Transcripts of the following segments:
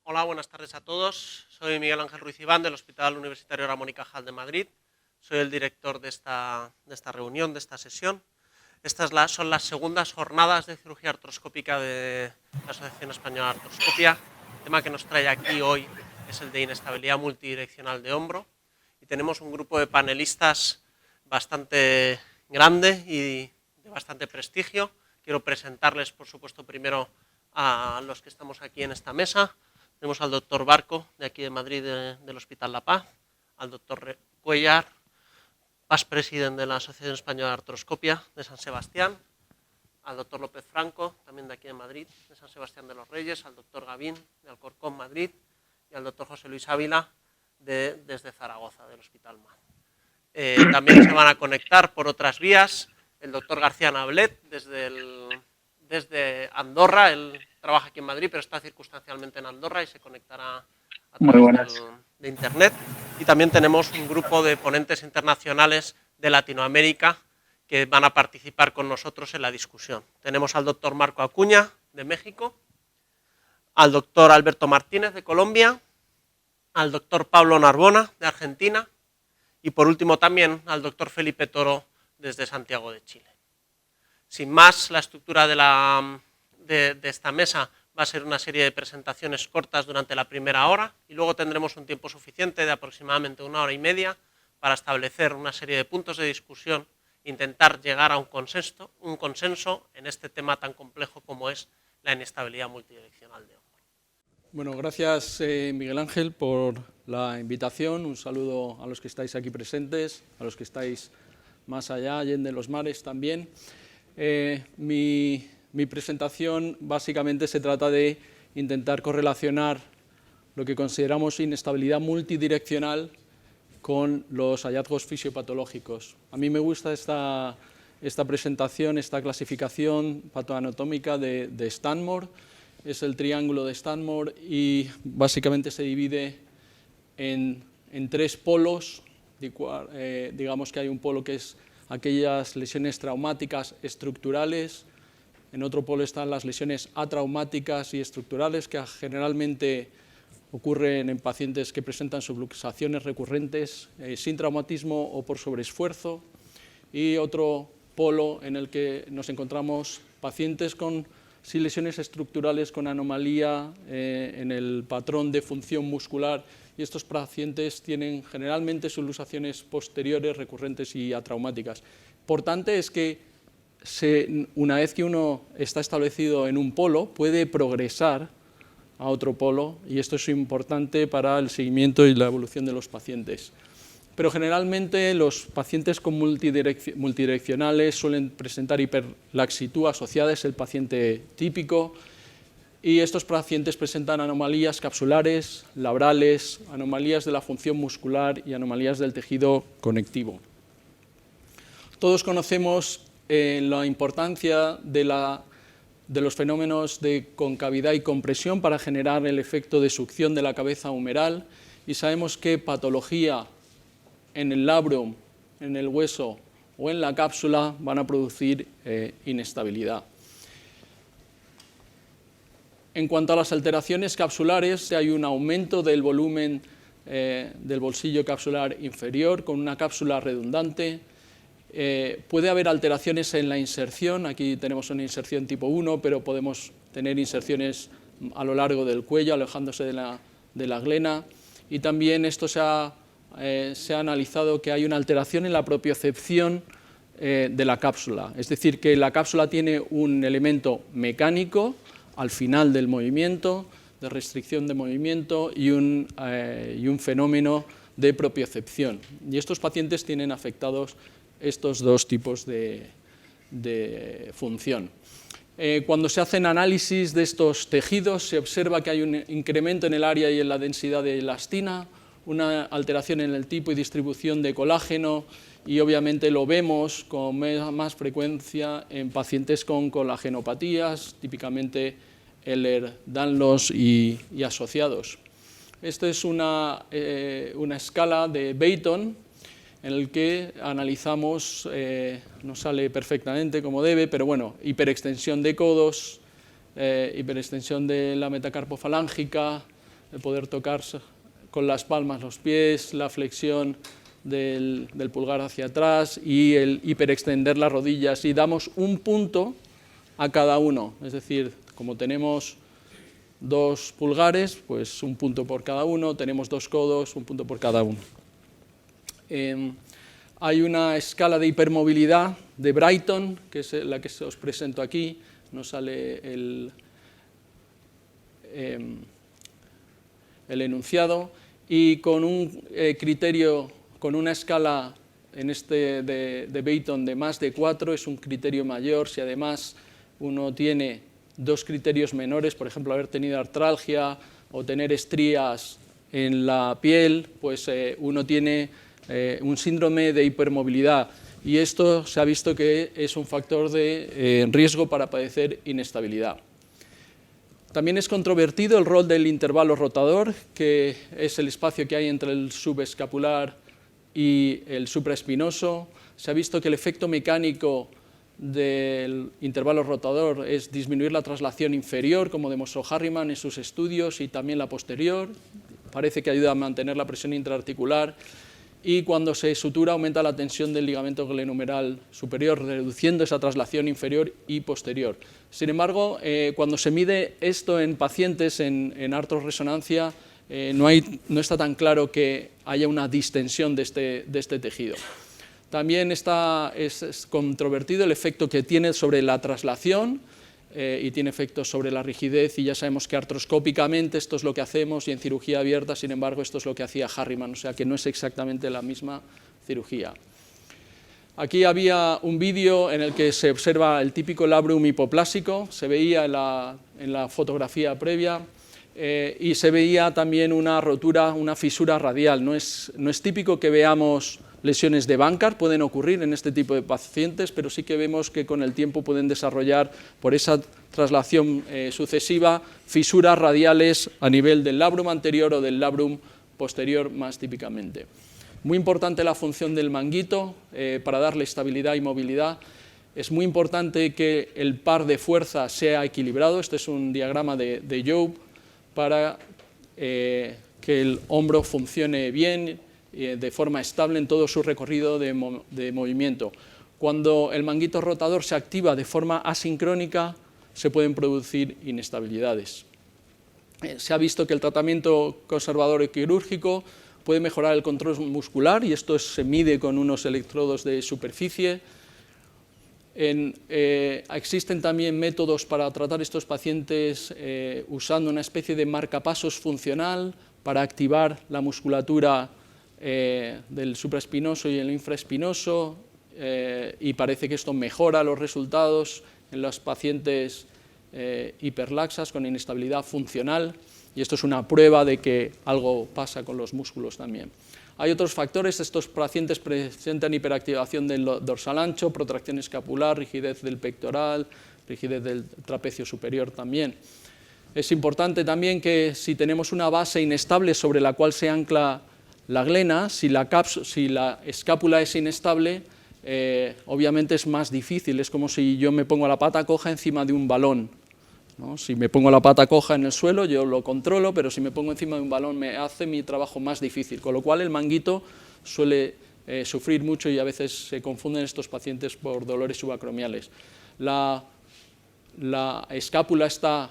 Hola, buenas tardes a todos. Soy Miguel Ángel Ruiz Iván del Hospital Universitario Ramón y Cajal de Madrid. Soy el director de esta reunión, de esta sesión. Estas son las segundas jornadas de cirugía artroscópica de la Asociación Española de Artroscopia. El tema que nos trae aquí hoy es el de inestabilidad multidireccional de hombro. Y tenemos un grupo de panelistas bastante grande y de bastante prestigio. Quiero presentarles, por supuesto, primero a los que estamos aquí en esta mesa. Tenemos al doctor Barco, de aquí de Madrid, del Hospital La Paz, al doctor Cuellar, past president de la Asociación Española de Artroscopia de San Sebastián, al doctor López Franco, también de aquí de Madrid, de San Sebastián de los Reyes, al doctor Gavín, de Alcorcón, Madrid, y al doctor José Luis Ávila, desde Zaragoza, del Hospital MAD. También se van a conectar por otras vías el doctor García Nablet, desde Andorra. Él trabaja aquí en Madrid, pero está circunstancialmente en Andorra y se conectará a través de internet. Y también tenemos un grupo de ponentes internacionales de Latinoamérica que van a participar con nosotros en la discusión. Tenemos al doctor Marco Acuña, de México, al doctor Alberto Martínez, de Colombia, al doctor Pablo Narbona, de Argentina, y por último también al doctor Felipe Toro, desde Santiago de Chile. Sin más, la estructura de esta mesa va a ser una serie de presentaciones cortas durante la primera hora y luego tendremos un tiempo suficiente de aproximadamente 1 hora y media para establecer una serie de puntos de discusión e intentar llegar a un consenso en este tema tan complejo como es la inestabilidad multidireccional de hombro. Bueno, gracias Miguel Ángel por la invitación. Un saludo a los que estáis aquí presentes, a los que estáis más allá, allende los mares también. Mi presentación básicamente se trata de intentar correlacionar lo que consideramos inestabilidad multidireccional con los hallazgos fisiopatológicos. A mí me gusta esta presentación, esta clasificación patoanatómica de Stanmore. Es el triángulo de Stanmore y básicamente se divide en 3 polos. Digamos que hay un polo que es aquellas lesiones traumáticas estructurales, en otro polo están las lesiones atraumáticas y estructurales, que generalmente ocurren en pacientes que presentan subluxaciones recurrentes sin traumatismo o por sobreesfuerzo, y otro polo en el que nos encontramos pacientes sin lesiones estructurales con anomalía en el patrón de función muscular, y estos pacientes tienen generalmente subluxaciones posteriores recurrentes y atraumáticas. Importante es que una vez que uno está establecido en un polo, puede progresar a otro polo, y esto es importante para el seguimiento y la evolución de los pacientes. Pero generalmente los pacientes con multidireccionales suelen presentar hiperlaxitud asociada, es el paciente típico, y estos pacientes presentan anomalías capsulares, labrales, anomalías de la función muscular y anomalías del tejido conectivo. Todos conocemos la importancia de los fenómenos de concavidad y compresión para generar el efecto de succión de la cabeza humeral, y sabemos que patología en el labrum, en el hueso o en la cápsula van a producir inestabilidad. En cuanto a las alteraciones capsulares, hay un aumento del volumen del bolsillo capsular inferior con una cápsula redundante. Puede haber alteraciones en la inserción. Aquí tenemos una inserción tipo 1, pero podemos tener inserciones a lo largo del cuello, alejándose de la glena, y también esto se ha analizado que hay una alteración en la propiocepción de la cápsula, es decir, que la cápsula tiene un elemento mecánico al final del movimiento, de restricción de movimiento, y un fenómeno de propiocepción. Y estos pacientes tienen afectados estos 2 tipos de función. Cuando se hacen análisis de estos tejidos, se observa que hay un incremento en el área y en la densidad de elastina, una alteración en el tipo y distribución de colágeno, y obviamente lo vemos con más frecuencia en pacientes con colagenopatías, típicamente Ehlers-Danlos y asociados. Esta es una escala de Beighton en el que analizamos, no sale perfectamente como debe, pero bueno, hiperextensión de codos, hiperextensión de la metacarpofalángica, el poder tocar con las palmas los pies, la flexión del pulgar hacia atrás y el hiperextender las rodillas, y damos un punto a cada uno, es decir, como tenemos 2 pulgares, pues un punto por cada uno, tenemos 2 codos, un punto por cada uno. Hay una escala de hipermovilidad de Brighton, que es la que os presento aquí, no sale el enunciado, y con un criterio, con una escala en de Brighton de más de 4, es un criterio mayor. Si además uno tiene 2 criterios menores, por ejemplo, haber tenido artralgia o tener estrías en la piel, pues uno tiene un síndrome de hipermovilidad, y esto se ha visto que es un factor de riesgo para padecer inestabilidad. También es controvertido el rol del intervalo rotador, que es el espacio que hay entre el subescapular y el supraespinoso. Se ha visto que el efecto mecánico del intervalo rotador es disminuir la traslación inferior, como demostró Harriman en sus estudios, y también la posterior. Parece que ayuda a mantener la presión intraarticular, y cuando se sutura aumenta la tensión del ligamento glenohumeral superior, reduciendo esa traslación inferior y posterior. Sin embargo, cuando se mide esto en pacientes en artrorresonancia, no está tan claro que haya una distensión de este tejido. También es controvertido el efecto que tiene sobre la traslación, y tiene efectos sobre la rigidez, y ya sabemos que artroscópicamente esto es lo que hacemos, y en cirugía abierta, sin embargo, esto es lo que hacía Harriman, o sea que no es exactamente la misma cirugía. Aquí había un vídeo en el que se observa el típico labrum hipoplásico, se veía en la fotografía previa, y se veía también una rotura, una fisura radial. No es típico que veamos lesiones de Bankart, pueden ocurrir en este tipo de pacientes, pero sí que vemos que con el tiempo pueden desarrollar, por esa traslación sucesiva, fisuras radiales a nivel del labrum anterior o del labrum posterior más típicamente. Muy importante la función del manguito para darle estabilidad y movilidad. Es muy importante que el par de fuerza sea equilibrado. Este es un diagrama de Jobe para que el hombro funcione bien, de forma estable en todo su recorrido de movimiento. Cuando el manguito rotador se activa de forma asincrónica, se pueden producir inestabilidades. Se ha visto que el tratamiento conservador y quirúrgico puede mejorar el control muscular, y esto se mide con unos electrodos de superficie. Existen también métodos para tratar estos pacientes usando una especie de marcapasos funcional para activar la musculatura del supraespinoso y el infraespinoso, y parece que esto mejora los resultados en los pacientes hiperlaxas con inestabilidad funcional, y esto es una prueba de que algo pasa con los músculos también. Hay otros factores. Estos pacientes presentan hiperactivación del dorsal ancho, protracción escapular, rigidez del pectoral, rigidez del trapecio superior también. Es importante también que si tenemos una base inestable sobre la cual se ancla la glena, si la escápula es inestable, obviamente es más difícil. Es como si yo me pongo la pata coja encima de un balón, ¿no? Si me pongo la pata coja en el suelo, yo lo controlo, pero si me pongo encima de un balón me hace mi trabajo más difícil, con lo cual el manguito suele sufrir mucho, y a veces se confunden estos pacientes por dolores subacromiales. La escápula está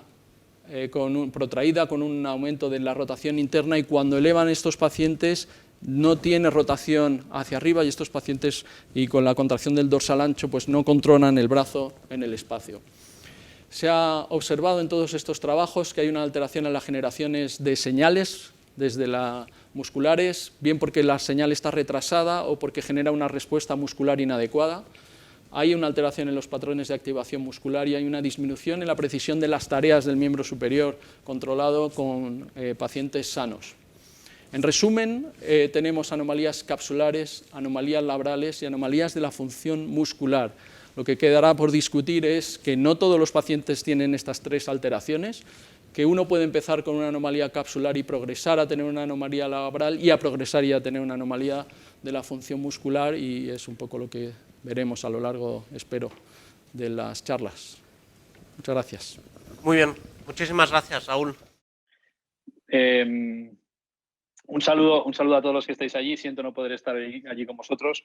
protraída con un aumento de la rotación interna, y cuando elevan estos pacientes no tiene rotación hacia arriba, y estos pacientes, y con la contracción del dorsal ancho, pues no controlan el brazo en el espacio. Se ha observado en todos estos trabajos que hay una alteración en las generaciones de señales desde las musculares, bien porque la señal está retrasada o porque genera una respuesta muscular inadecuada. Hay una alteración en los patrones de activación muscular, y hay una disminución en la precisión de las tareas del miembro superior controlado con pacientes sanos. En resumen, tenemos anomalías capsulares, anomalías labrales y anomalías de la función muscular. Lo que quedará por discutir es que no todos los pacientes tienen estas 3 alteraciones, que uno puede empezar con una anomalía capsular y progresar a tener una anomalía labral, y a progresar y a tener una anomalía de la función muscular, y es un poco lo que veremos a lo largo, espero, de las charlas. Muchas gracias. Muy bien, muchísimas gracias, Raúl. Un saludo a todos los que estáis allí. Siento no poder estar allí con vosotros.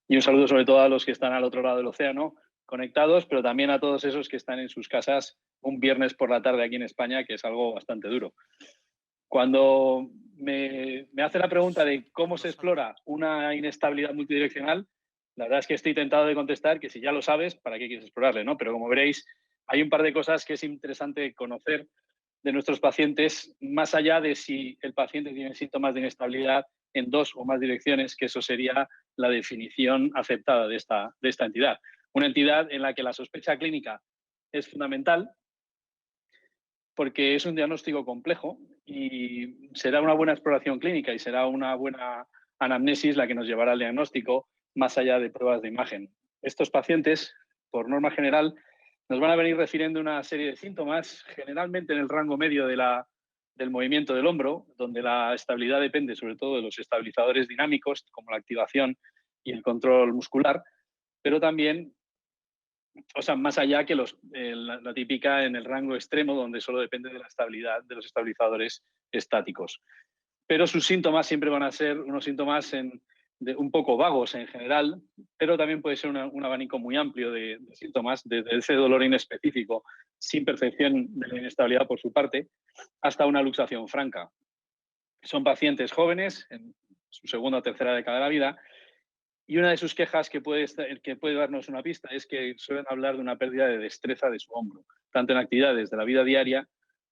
Y un saludo sobre todo a los que están al otro lado del océano conectados, pero también a todos esos que están en sus casas un viernes por la tarde aquí en España, que es algo bastante duro. Cuando me hace la pregunta de cómo se explora una inestabilidad multidireccional, la verdad es que estoy tentado de contestar que si ya lo sabes, ¿para qué quieres explorarle, no? Pero como veréis, hay un par de cosas que es interesante conocer de nuestros pacientes, más allá de si el paciente tiene síntomas de inestabilidad en dos o más direcciones, que eso sería la definición aceptada de esta entidad. Una entidad en la que la sospecha clínica es fundamental, porque es un diagnóstico complejo y será una buena exploración clínica y será una buena anamnesis la que nos llevará al diagnóstico más allá de pruebas de imagen. Estos pacientes, por norma general, nos van a venir refiriendo una serie de síntomas, generalmente en el rango medio del movimiento del hombro, donde la estabilidad depende sobre todo de los estabilizadores dinámicos, como la activación y el control muscular, pero también, o sea, más allá que la típica en el rango extremo, donde solo depende de la estabilidad de los estabilizadores estáticos. Pero sus síntomas siempre van a ser unos síntomas un poco vagos en general, pero también puede ser un abanico muy amplio de síntomas, desde ese dolor inespecífico, sin percepción de la inestabilidad por su parte, hasta una luxación franca. Son pacientes jóvenes, en su segunda o tercera década de la vida, y una de sus quejas que puede darnos una pista es que suelen hablar de una pérdida de destreza de su hombro, tanto en actividades de la vida diaria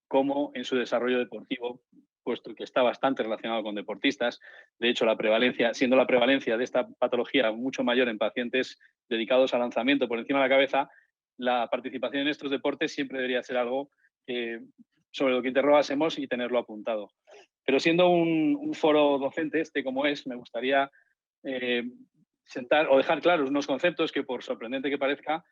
como en su desarrollo deportivo, puesto que está bastante relacionado con deportistas. De hecho, siendo la prevalencia de esta patología mucho mayor en pacientes dedicados al lanzamiento por encima de la cabeza, la participación en estos deportes siempre debería ser algo sobre lo que interrogásemos y tenerlo apuntado. Pero siendo un foro docente como me gustaría sentar o dejar claros unos conceptos que, por sorprendente que parezca,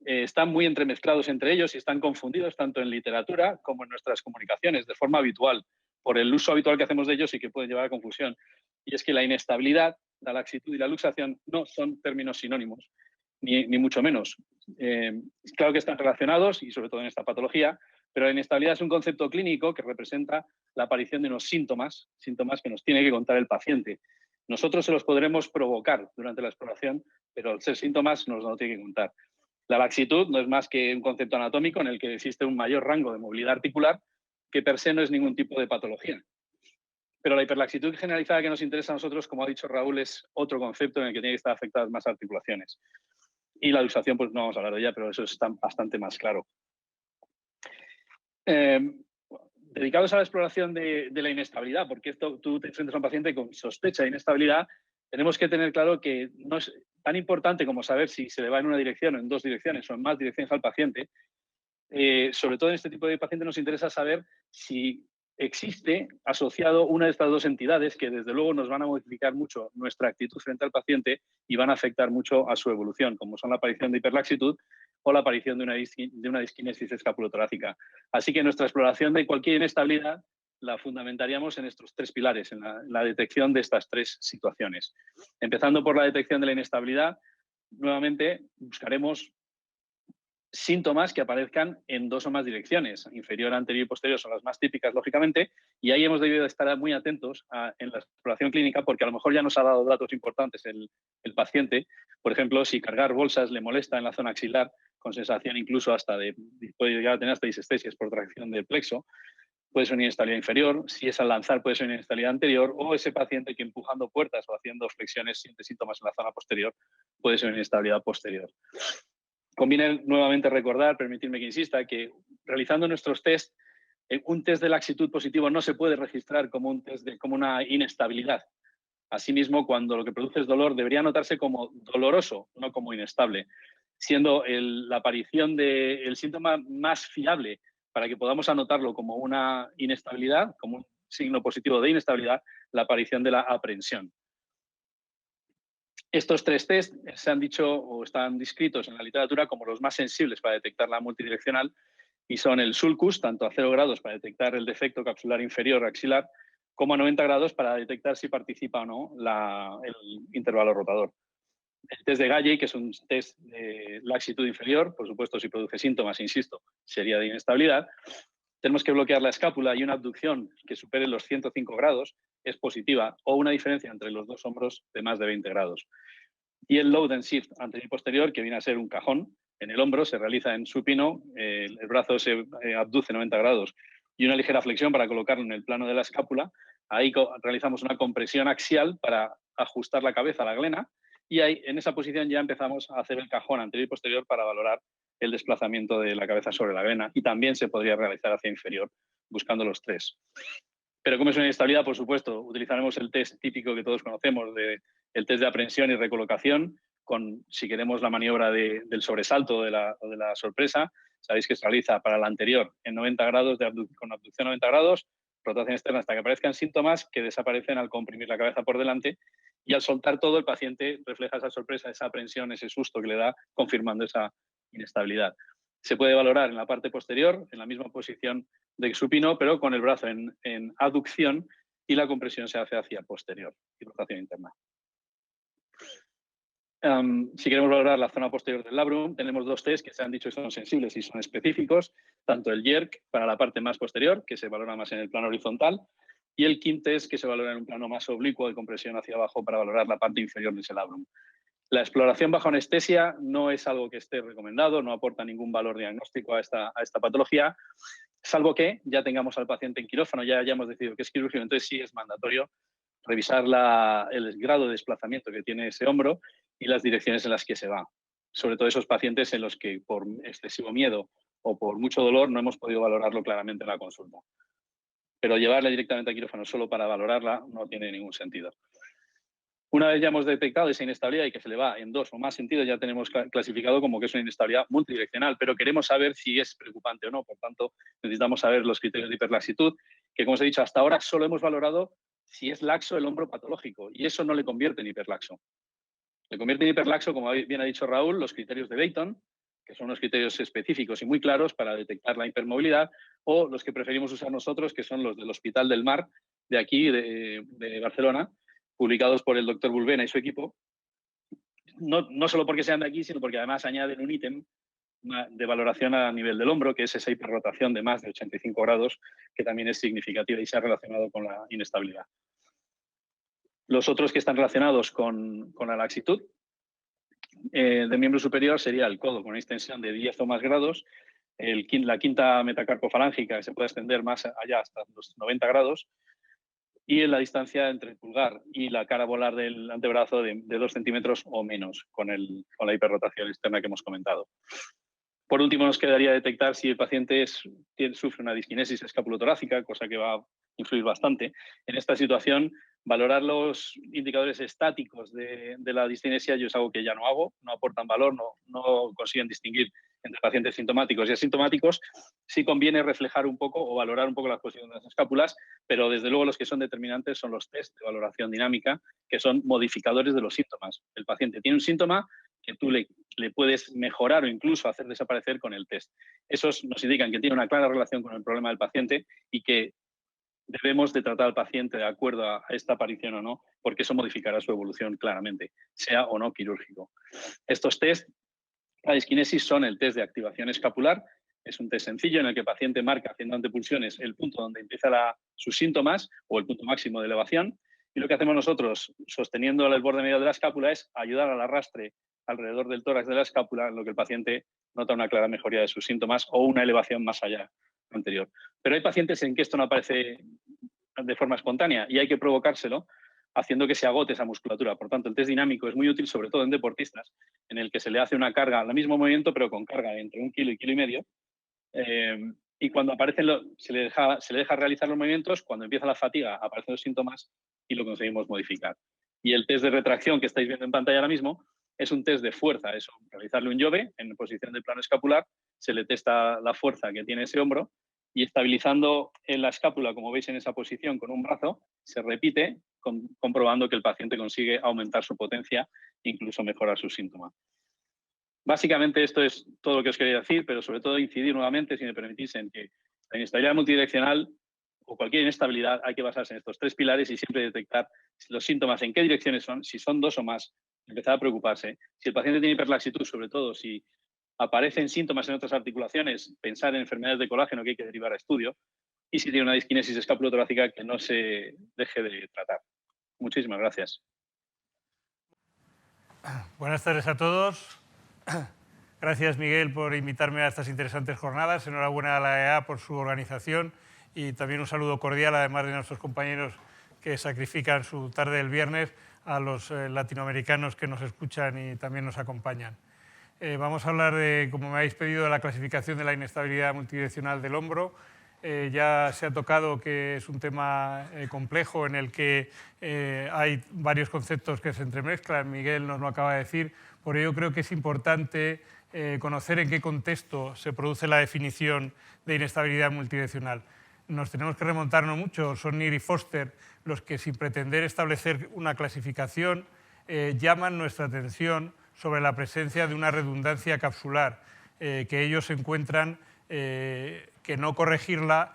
están muy entremezclados entre ellos y están confundidos tanto en literatura como en nuestras comunicaciones de forma habitual, por el uso habitual que hacemos de ellos y que pueden llevar a confusión. Y es que la inestabilidad, la laxitud y la luxación no son términos sinónimos, ni mucho menos. Claro que están relacionados y sobre todo en esta patología, pero la inestabilidad es un concepto clínico que representa la aparición de unos síntomas que nos tiene que contar el paciente. Nosotros se los podremos provocar durante la exploración, pero al ser síntomas nos lo tiene que contar. La laxitud no es más que un concepto anatómico en el que existe un mayor rango de movilidad articular, que per se no es ningún tipo de patología. Pero la hiperlaxitud generalizada que nos interesa a nosotros, como ha dicho Raúl, es otro concepto en el que tienen que estar afectadas más articulaciones. Y la luxación, pues no vamos a hablar de ella, pero eso está bastante más claro. Dedicados a la exploración de la inestabilidad, porque tú te enfrentas a un paciente con sospecha de inestabilidad, tenemos que tener claro que no es tan importante como saber si se le va en una dirección o en dos direcciones o en más direcciones al paciente. Sobre todo en este tipo de pacientes nos interesa saber si existe asociado una de estas dos entidades que desde luego nos van a modificar mucho nuestra actitud frente al paciente y van a afectar mucho a su evolución, como son la aparición de hiperlaxitud o la aparición de una disquinesis escapulotorácica. Así que nuestra exploración de cualquier inestabilidad la fundamentaríamos en estos tres pilares, en la detección de estas tres situaciones. Empezando por la detección de la inestabilidad, nuevamente buscaremos síntomas que aparezcan en dos o más direcciones, inferior, anterior y posterior son las más típicas, lógicamente, y ahí hemos debido estar muy atentos en la exploración clínica porque a lo mejor ya nos ha dado datos importantes el paciente. Por ejemplo, si cargar bolsas le molesta en la zona axilar, con sensación incluso puede llegar a tener hasta disestesias por tracción del plexo, puede ser una inestabilidad inferior. Si es al lanzar, puede ser una inestabilidad anterior, o ese paciente que empujando puertas o haciendo flexiones siente síntomas en la zona posterior, puede ser una inestabilidad posterior. Conviene nuevamente recordar, permitirme que insista, que realizando nuestros test, un test de laxitud positivo no se puede registrar como como una inestabilidad. Asimismo, cuando lo que produce es dolor, debería notarse como doloroso, no como inestable, siendo la aparición del síntoma más fiable para que podamos anotarlo como una inestabilidad, como un signo positivo de inestabilidad, la aparición de la aprensión. Estos tres test se han dicho o están descritos en la literatura como los más sensibles para detectar la multidireccional y son el sulcus, tanto a 0 grados para detectar el defecto capsular inferior axilar, como a 90 grados para detectar si participa o no el intervalo rotador. El test de Galley, que es un test de laxitud inferior, por supuesto, si produce síntomas, insisto, sería de inestabilidad. Tenemos que bloquear la escápula y una abducción que supere los 105 grados es positiva, o una diferencia entre los dos hombros de más de 20 grados. Y el load and shift anterior y posterior, que viene a ser un cajón en el hombro, se realiza en supino, el brazo se abduce 90 grados y una ligera flexión para colocarlo en el plano de la escápula. Ahí realizamos una compresión axial para ajustar la cabeza a la glena y ahí, en esa posición ya empezamos a hacer el cajón anterior y posterior para valorar el desplazamiento de la cabeza sobre la glena, y también se podría realizar hacia inferior buscando los tres. Pero como es una inestabilidad, por supuesto, utilizaremos el test típico que todos conocemos, el test de aprensión y recolocación, con, si queremos, la maniobra del sobresalto o de la sorpresa. Sabéis que se realiza para la anterior en 90 grados, con abducción 90 grados, rotación externa hasta que aparezcan síntomas que desaparecen al comprimir la cabeza por delante, y al soltar todo el paciente refleja esa sorpresa, esa aprensión, ese susto que le da, confirmando esa inestabilidad. Se puede valorar en la parte posterior, en la misma posición de supino, pero con el brazo en aducción, y la compresión se hace hacia posterior y rotación interna. Si queremos valorar la zona posterior del labrum, tenemos dos test que se han dicho que son sensibles y son específicos, tanto el jerk para la parte más posterior, que se valora más en el plano horizontal, y el Kim test, que se valora en un plano más oblicuo de compresión hacia abajo para valorar la parte inferior de ese labrum. La exploración bajo anestesia no es algo que esté recomendado, no aporta ningún valor diagnóstico a esta patología, salvo que ya tengamos al paciente en quirófano, ya hayamos decidido que es quirúrgico, entonces sí es mandatorio revisar el grado de desplazamiento que tiene ese hombro y las direcciones en las que se va. Sobre todo esos pacientes en los que por excesivo miedo o por mucho dolor no hemos podido valorarlo claramente en la consulta. Pero llevarle directamente a quirófano solo para valorarla no tiene ningún sentido. Una vez ya hemos detectado esa inestabilidad y que se le va en dos o más sentidos, ya tenemos clasificado como que es una inestabilidad multidireccional, pero queremos saber si es preocupante o no. Por tanto, necesitamos saber los criterios de hiperlaxitud, que como os he dicho hasta ahora solo hemos valorado si es laxo el hombro patológico, y eso no le convierte en hiperlaxo. Le convierte en hiperlaxo, como bien ha dicho Raúl, los criterios de Dayton, que son unos criterios específicos y muy claros para detectar la hipermovilidad, o los que preferimos usar nosotros, que son los del Hospital del Mar, de aquí, de Barcelona, publicados por el doctor Bulbena y su equipo, no solo porque sean de aquí, sino porque además añaden un ítem de valoración a nivel del hombro, que es esa hiperrotación de más de 85 grados, que también es significativa y se ha relacionado con la inestabilidad. Los otros que están relacionados con la laxitud del miembro superior sería el codo, con una extensión de 10 o más grados, la quinta metacarpofalángica, que se puede extender más allá hasta los 90 grados, y en la distancia entre el pulgar y la cara volar del antebrazo de 2 centímetros o menos, con la hiperrotación externa que hemos comentado. Por último, nos quedaría detectar si el paciente sufre una disquinesis escapulotorácica, cosa que va a influir bastante. En esta situación, valorar los indicadores estáticos de la discinesia yo es algo que ya no hago, no aportan valor, no consiguen distinguir entre pacientes sintomáticos y asintomáticos. Sí conviene reflejar un poco o valorar un poco la posición de las escápulas, pero desde luego los que son determinantes son los test de valoración dinámica, que son modificadores de los síntomas. El paciente tiene un síntoma que tú le puedes mejorar o incluso hacer desaparecer con el test. Esos nos indican que tiene una clara relación con el problema del paciente y que debemos de tratar al paciente de acuerdo a esta aparición o no, porque eso modificará su evolución claramente, sea o no quirúrgico. Estos test, la disquinesis, son el test de activación escapular. Es un test sencillo en el que el paciente marca haciendo antepulsiones el punto donde empieza sus síntomas o el punto máximo de elevación. Y lo que hacemos nosotros, sosteniendo el borde medio de la escápula, es ayudar al arrastre alrededor del tórax de la escápula, en lo que el paciente nota una clara mejoría de sus síntomas o una elevación más allá anterior. Pero hay pacientes en que esto no aparece de forma espontánea y hay que provocárselo haciendo que se agote esa musculatura. Por tanto, el test dinámico es muy útil, sobre todo en deportistas, en el que se le hace una carga al mismo movimiento, pero con carga entre 1 kilo y 1,5 kilos. Y cuando aparecen se le deja realizar los movimientos, cuando empieza la fatiga aparecen los síntomas y lo conseguimos modificar. Y el test de retracción que estáis viendo en pantalla ahora mismo es un test de fuerza, eso, realizarle un Jove en posición del plano escapular, se le testa la fuerza que tiene ese hombro y estabilizando en la escápula, como veis en esa posición con un brazo, se repite comprobando que el paciente consigue aumentar su potencia e incluso mejorar sus síntomas. Básicamente esto es todo lo que os quería decir, pero sobre todo incidir nuevamente, si me permitís, en que la inestabilidad multidireccional o cualquier inestabilidad hay que basarse en estos 3 pilares y siempre detectar los síntomas en qué direcciones son, si son 2 o más, empezar a preocuparse. Si el paciente tiene hiperlaxitud, sobre todo si aparecen síntomas en otras articulaciones, pensar en enfermedades de colágeno que hay que derivar a estudio, y si tiene una disquinesis escapulotorácica que no se deje de tratar. Muchísimas gracias. Buenas tardes a todos. Gracias, Miguel, por invitarme a estas interesantes jornadas. Enhorabuena a la EA por su organización y también un saludo cordial, además de nuestros compañeros que sacrifican su tarde del viernes, a los latinoamericanos que nos escuchan y también nos acompañan. Vamos a hablar, como me habéis pedido, de la clasificación de la inestabilidad multidireccional del hombro. Ya se ha tocado que es un tema complejo en el que hay varios conceptos que se entremezclan. Miguel nos lo acaba de decir. Por ello creo que es importante conocer en qué contexto se produce la definición de inestabilidad multidireccional. Nos tenemos que remontarnos mucho. Son Neer y Foster los que, sin pretender establecer una clasificación, llaman nuestra atención sobre la presencia de una redundancia capsular que ellos encuentran que no corregirla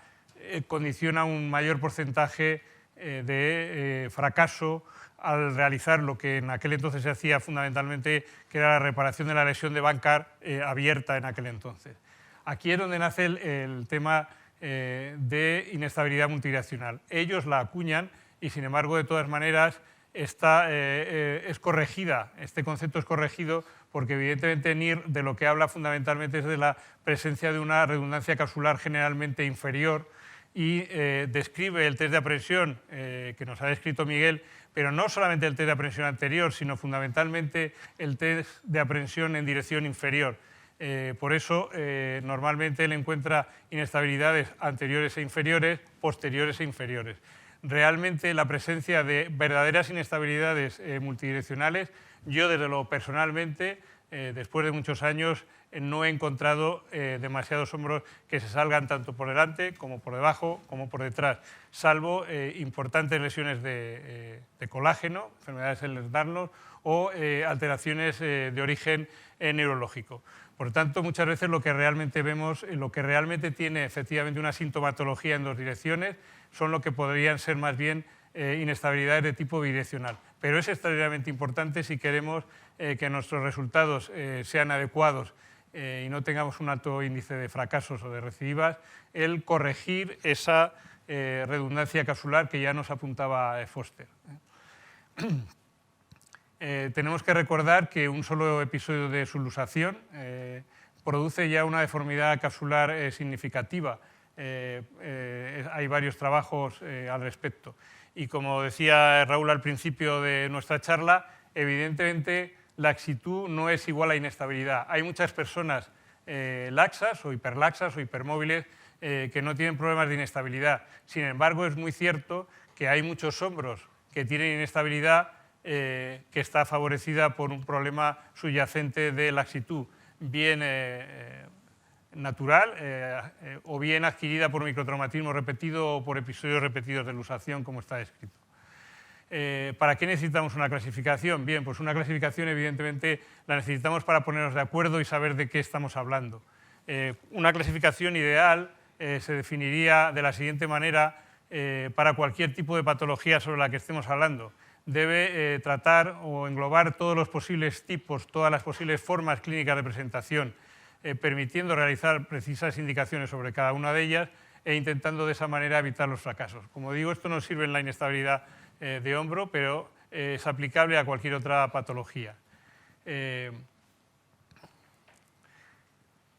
condiciona un mayor porcentaje de fracaso al realizar lo que en aquel entonces se hacía fundamentalmente, que era la reparación de la lesión de Bankart abierta en aquel entonces. Aquí es donde nace el tema de inestabilidad multidireccional. Ellos la acuñan y, sin embargo, de todas maneras, es corregida, este concepto es corregido porque evidentemente Neer de lo que habla fundamentalmente es de la presencia de una redundancia capsular generalmente inferior y describe el test de aprensión que nos ha descrito Miguel, pero no solamente el test de aprensión anterior, sino fundamentalmente el test de aprensión en dirección inferior. Por eso, normalmente él encuentra inestabilidades anteriores e inferiores, posteriores e inferiores. Realmente la presencia de verdaderas inestabilidades multidireccionales, yo desde lo personalmente, después de muchos años, no he encontrado demasiados hombros que se salgan tanto por delante como por debajo como por detrás, salvo importantes lesiones de colágeno, enfermedades Ehlers-Danlos o alteraciones de origen neurológico. Por lo tanto, muchas veces lo que realmente vemos, lo que realmente tiene efectivamente una sintomatología en dos direcciones, son lo que podrían ser más bien inestabilidades de tipo bidireccional. Pero es extraordinariamente importante si queremos que nuestros resultados sean adecuados y no tengamos un alto índice de fracasos o de recidivas, el corregir esa redundancia capsular que ya nos apuntaba Foster. Tenemos que recordar que un solo episodio de subluxación produce ya una deformidad capsular significativa. Hay varios trabajos al respecto. Y como decía Raúl al principio de nuestra charla, evidentemente laxitud no es igual a inestabilidad. Hay muchas personas laxas o hiperlaxas o hipermóviles que no tienen problemas de inestabilidad. Sin embargo, es muy cierto que hay muchos hombros que tienen inestabilidad que está favorecida por un problema subyacente de laxitud, bien natural o bien adquirida por microtraumatismo repetido o por episodios repetidos de luxación, como está descrito. ¿Para qué necesitamos una clasificación? Bien, pues una clasificación evidentemente la necesitamos para ponernos de acuerdo y saber de qué estamos hablando. Una clasificación ideal se definiría de la siguiente manera para cualquier tipo de patología sobre la que estemos hablando. Debe tratar o englobar todos los posibles tipos, todas las posibles formas clínicas de presentación, permitiendo realizar precisas indicaciones sobre cada una de ellas e intentando de esa manera evitar los fracasos. Como digo, esto no sirve en la inestabilidad de hombro, pero es aplicable a cualquier otra patología.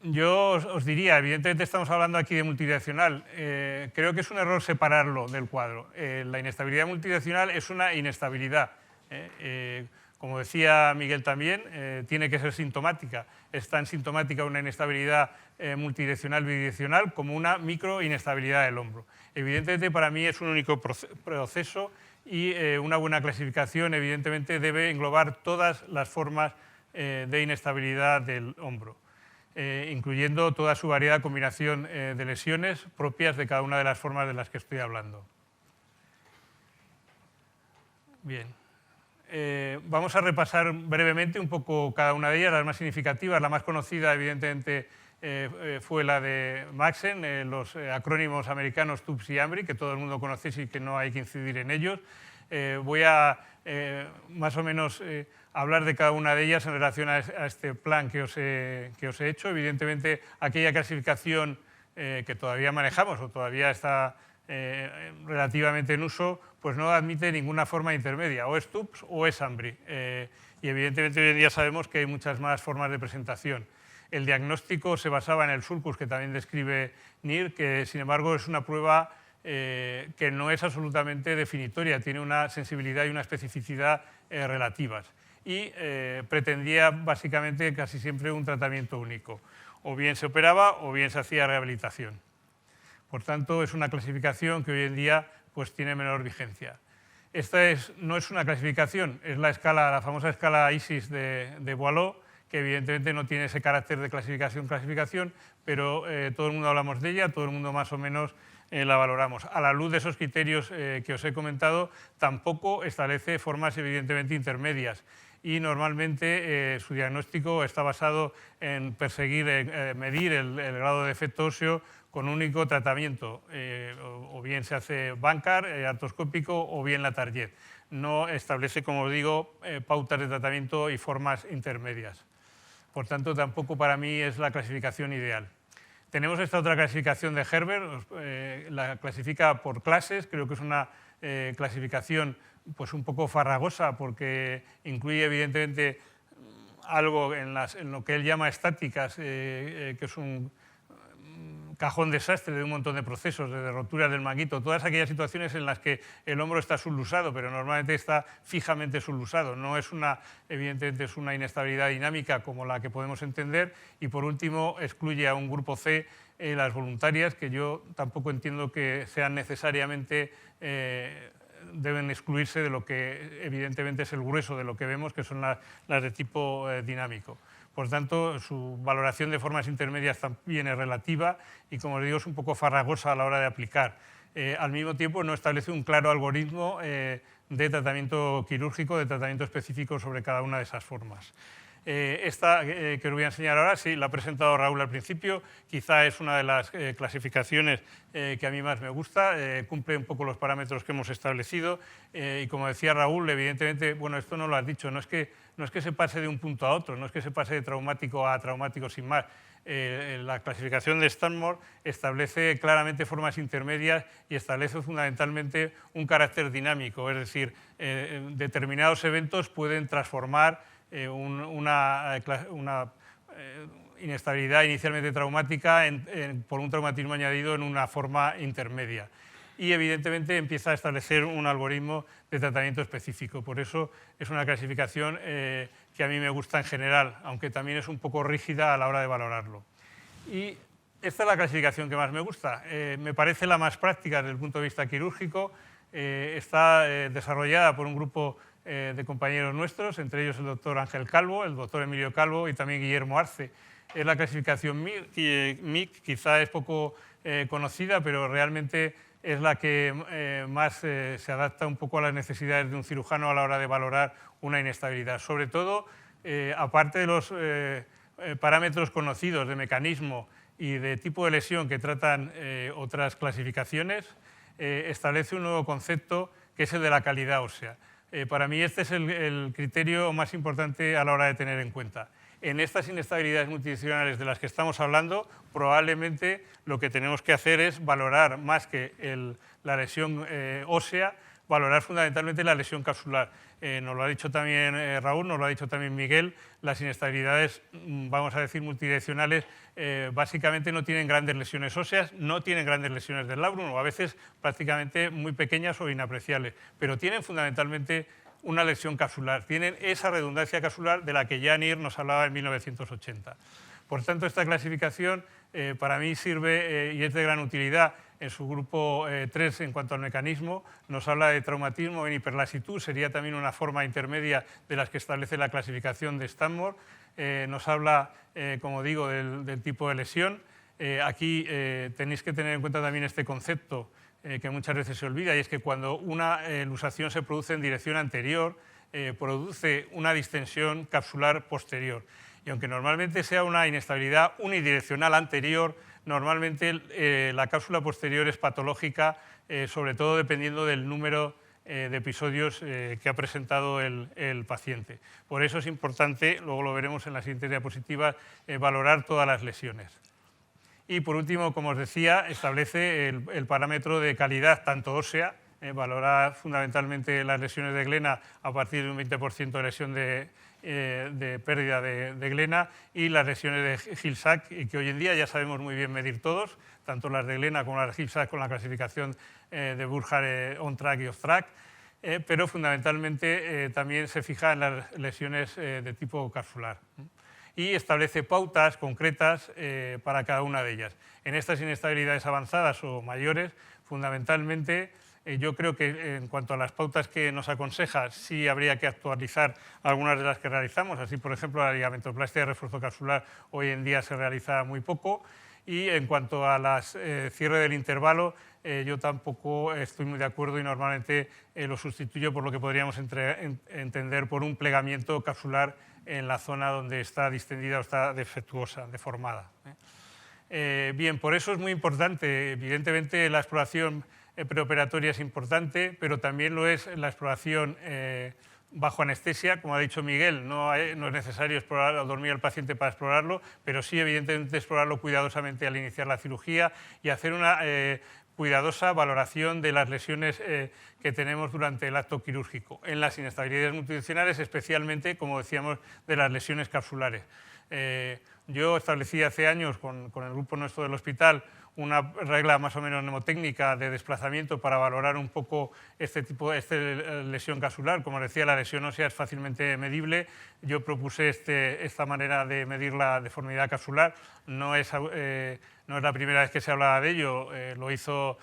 Yo os diría, evidentemente estamos hablando aquí de multidireccional, creo que es un error separarlo del cuadro. La inestabilidad multidireccional es una inestabilidad. Como decía Miguel también, tiene que ser sintomática. Es tan sintomática una inestabilidad multidireccional bidireccional como una microinestabilidad del hombro. Evidentemente para mí es un único proceso y una buena clasificación evidentemente debe englobar todas las formas de inestabilidad del hombro, incluyendo toda su variada combinación de lesiones propias de cada una de las formas de las que estoy hablando. Bien. Vamos a repasar brevemente un poco cada una de ellas, las más significativas. La más conocida, evidentemente, fue la de Maxen, los acrónimos americanos TUPS y AMBRI, que todo el mundo conoce y que no hay que incidir en ellos. Voy a más o menos hablar de cada una de ellas en relación a este plan que os he hecho. Evidentemente, aquella clasificación que todavía manejamos o todavía está relativamente en uso, pues no admite ninguna forma intermedia, o es TUPS o es AMBRI. Y evidentemente hoy en día sabemos que hay muchas más formas de presentación. El diagnóstico se basaba en el sulcus, que también describe NIR, que sin embargo es una prueba que no es absolutamente definitoria, tiene una sensibilidad y una especificidad relativas. Y pretendía básicamente casi siempre un tratamiento único. O bien se operaba o bien se hacía rehabilitación. Por tanto, es una clasificación que hoy en día pues, tiene menor vigencia. Esta no es una clasificación, es la famosa escala ISIS de Boileau, que evidentemente no tiene ese carácter de clasificación, pero todo el mundo hablamos de ella, todo el mundo más o menos la valoramos. A la luz de esos criterios que os he comentado, tampoco establece formas evidentemente intermedias y normalmente su diagnóstico está basado en medir el grado de efecto óseo con un único tratamiento, o bien se hace Bankart, artroscópico, o bien la Target. No establece, como os digo, pautas de tratamiento y formas intermedias. Por tanto, tampoco para mí es la clasificación ideal. Tenemos esta otra clasificación de Herbert, la clasifica por clases, creo que es una clasificación pues un poco farragosa porque incluye evidentemente algo en lo que él llama estáticas, que es un cajón desastre de un montón de procesos, de roturas del manguito, todas aquellas situaciones en las que el hombro está sublusado, pero normalmente está fijamente sublusado. No es evidentemente es una inestabilidad dinámica como la que podemos entender. Y por último, excluye a un grupo C, las voluntarias, que yo tampoco entiendo que sean necesariamente, deben excluirse de lo que evidentemente es el grueso de lo que vemos, que son las de tipo dinámico. Por tanto, su valoración de formas intermedias también es relativa y, como os digo, es un poco farragosa a la hora de aplicar. Al mismo tiempo, no establece un claro algoritmo de tratamiento quirúrgico, de tratamiento específico sobre cada una de esas formas. Esta que os voy a enseñar ahora, sí, la ha presentado Raúl al principio, quizá es una de las clasificaciones que a mí más me gusta, cumple un poco los parámetros que hemos establecido y como decía Raúl, evidentemente, bueno, esto no lo has dicho, no es que se pase de un punto a otro, no es que se pase de traumático a traumático sin más. La clasificación de Stanmore establece claramente formas intermedias y establece fundamentalmente un carácter dinámico, es decir, determinados eventos pueden transformar una inestabilidad inicialmente traumática por un traumatismo añadido en una forma intermedia. Y evidentemente empieza a establecer un algoritmo de tratamiento específico. Por eso es una clasificación que a mí me gusta en general, aunque también es un poco rígida a la hora de valorarlo. Y esta es la clasificación que más me gusta. Me parece la más práctica desde el punto de vista quirúrgico. Está desarrollada por un grupo de compañeros nuestros, entre ellos el doctor Ángel Calvo, el doctor Emilio Calvo y también Guillermo Arce. Es la clasificación MIC, quizá es poco conocida, pero realmente es la que más se adapta un poco a las necesidades de un cirujano a la hora de valorar una inestabilidad. Sobre todo, aparte de los parámetros conocidos de mecanismo y de tipo de lesión que tratan otras clasificaciones, establece un nuevo concepto que es el de la calidad ósea. Para mí este es el criterio más importante a la hora de tener en cuenta. En estas inestabilidades multidisciplinares de las que estamos hablando, probablemente lo que tenemos que hacer es valorar más que la lesión ósea, valorar fundamentalmente la lesión capsular. Nos lo ha dicho también Raúl, nos lo ha dicho también Miguel, las inestabilidades, vamos a decir, multidireccionales, básicamente no tienen grandes lesiones óseas, no tienen grandes lesiones del labrum, o a veces prácticamente muy pequeñas o inapreciables, pero tienen fundamentalmente una lesión capsular, tienen esa redundancia capsular de la que ya NIR nos hablaba en 1980. Por tanto, esta clasificación para mí sirve y es de gran utilidad. En su grupo 3, en cuanto al mecanismo, nos habla de traumatismo en hiperlasitud, sería también una forma intermedia de las que establece la clasificación de Stanmore. Nos habla, como digo, del tipo de lesión. Aquí tenéis que tener en cuenta también este concepto que muchas veces se olvida, y es que cuando una luxación se produce en dirección anterior, produce una distensión capsular posterior. Y aunque normalmente sea una inestabilidad unidireccional anterior, normalmente la cápsula posterior es patológica, sobre todo dependiendo del número de episodios que ha presentado el paciente. Por eso es importante, luego lo veremos en las siguientes diapositivas, valorar todas las lesiones. Y por último, como os decía, establece el parámetro de calidad tanto ósea, valora fundamentalmente las lesiones de glena a partir de un 20% de lesión de pérdida de glena, y las lesiones de Hill-Sachs, que hoy en día ya sabemos muy bien medir todos, tanto las de glena como las de Hill-Sachs con la clasificación de Burkhardt on-track y off-track, pero fundamentalmente también se fija en las lesiones de tipo capsular y establece pautas concretas para cada una de ellas. En estas inestabilidades avanzadas o mayores, fundamentalmente, yo creo que en cuanto a las pautas que nos aconseja, sí habría que actualizar algunas de las que realizamos. Así, por ejemplo, la ligamentoplastia de refuerzo capsular hoy en día se realiza muy poco. Y en cuanto a las cierre del intervalo, yo tampoco estoy muy de acuerdo y normalmente lo sustituyo por lo que podríamos entender por un plegamiento capsular en la zona donde está distendida o está defectuosa, deformada. Bien, por eso es muy importante, evidentemente la exploración preoperatoria es importante, pero también lo es la exploración bajo anestesia. Como ha dicho Miguel, no es necesario explorar o dormir al paciente para explorarlo, pero sí evidentemente explorarlo cuidadosamente al iniciar la cirugía y hacer una cuidadosa valoración de las lesiones que tenemos durante el acto quirúrgico. En las inestabilidades multidireccionales, especialmente, como decíamos, de las lesiones capsulares. Yo establecí hace años con el grupo nuestro del hospital una regla más o menos mnemotécnica de desplazamiento para valorar un poco este lesión capsular. Como decía, la lesión ósea es fácilmente medible. Yo propuse esta manera de medir la deformidad capsular. No es la primera vez que se hablaba de ello. Lo hizo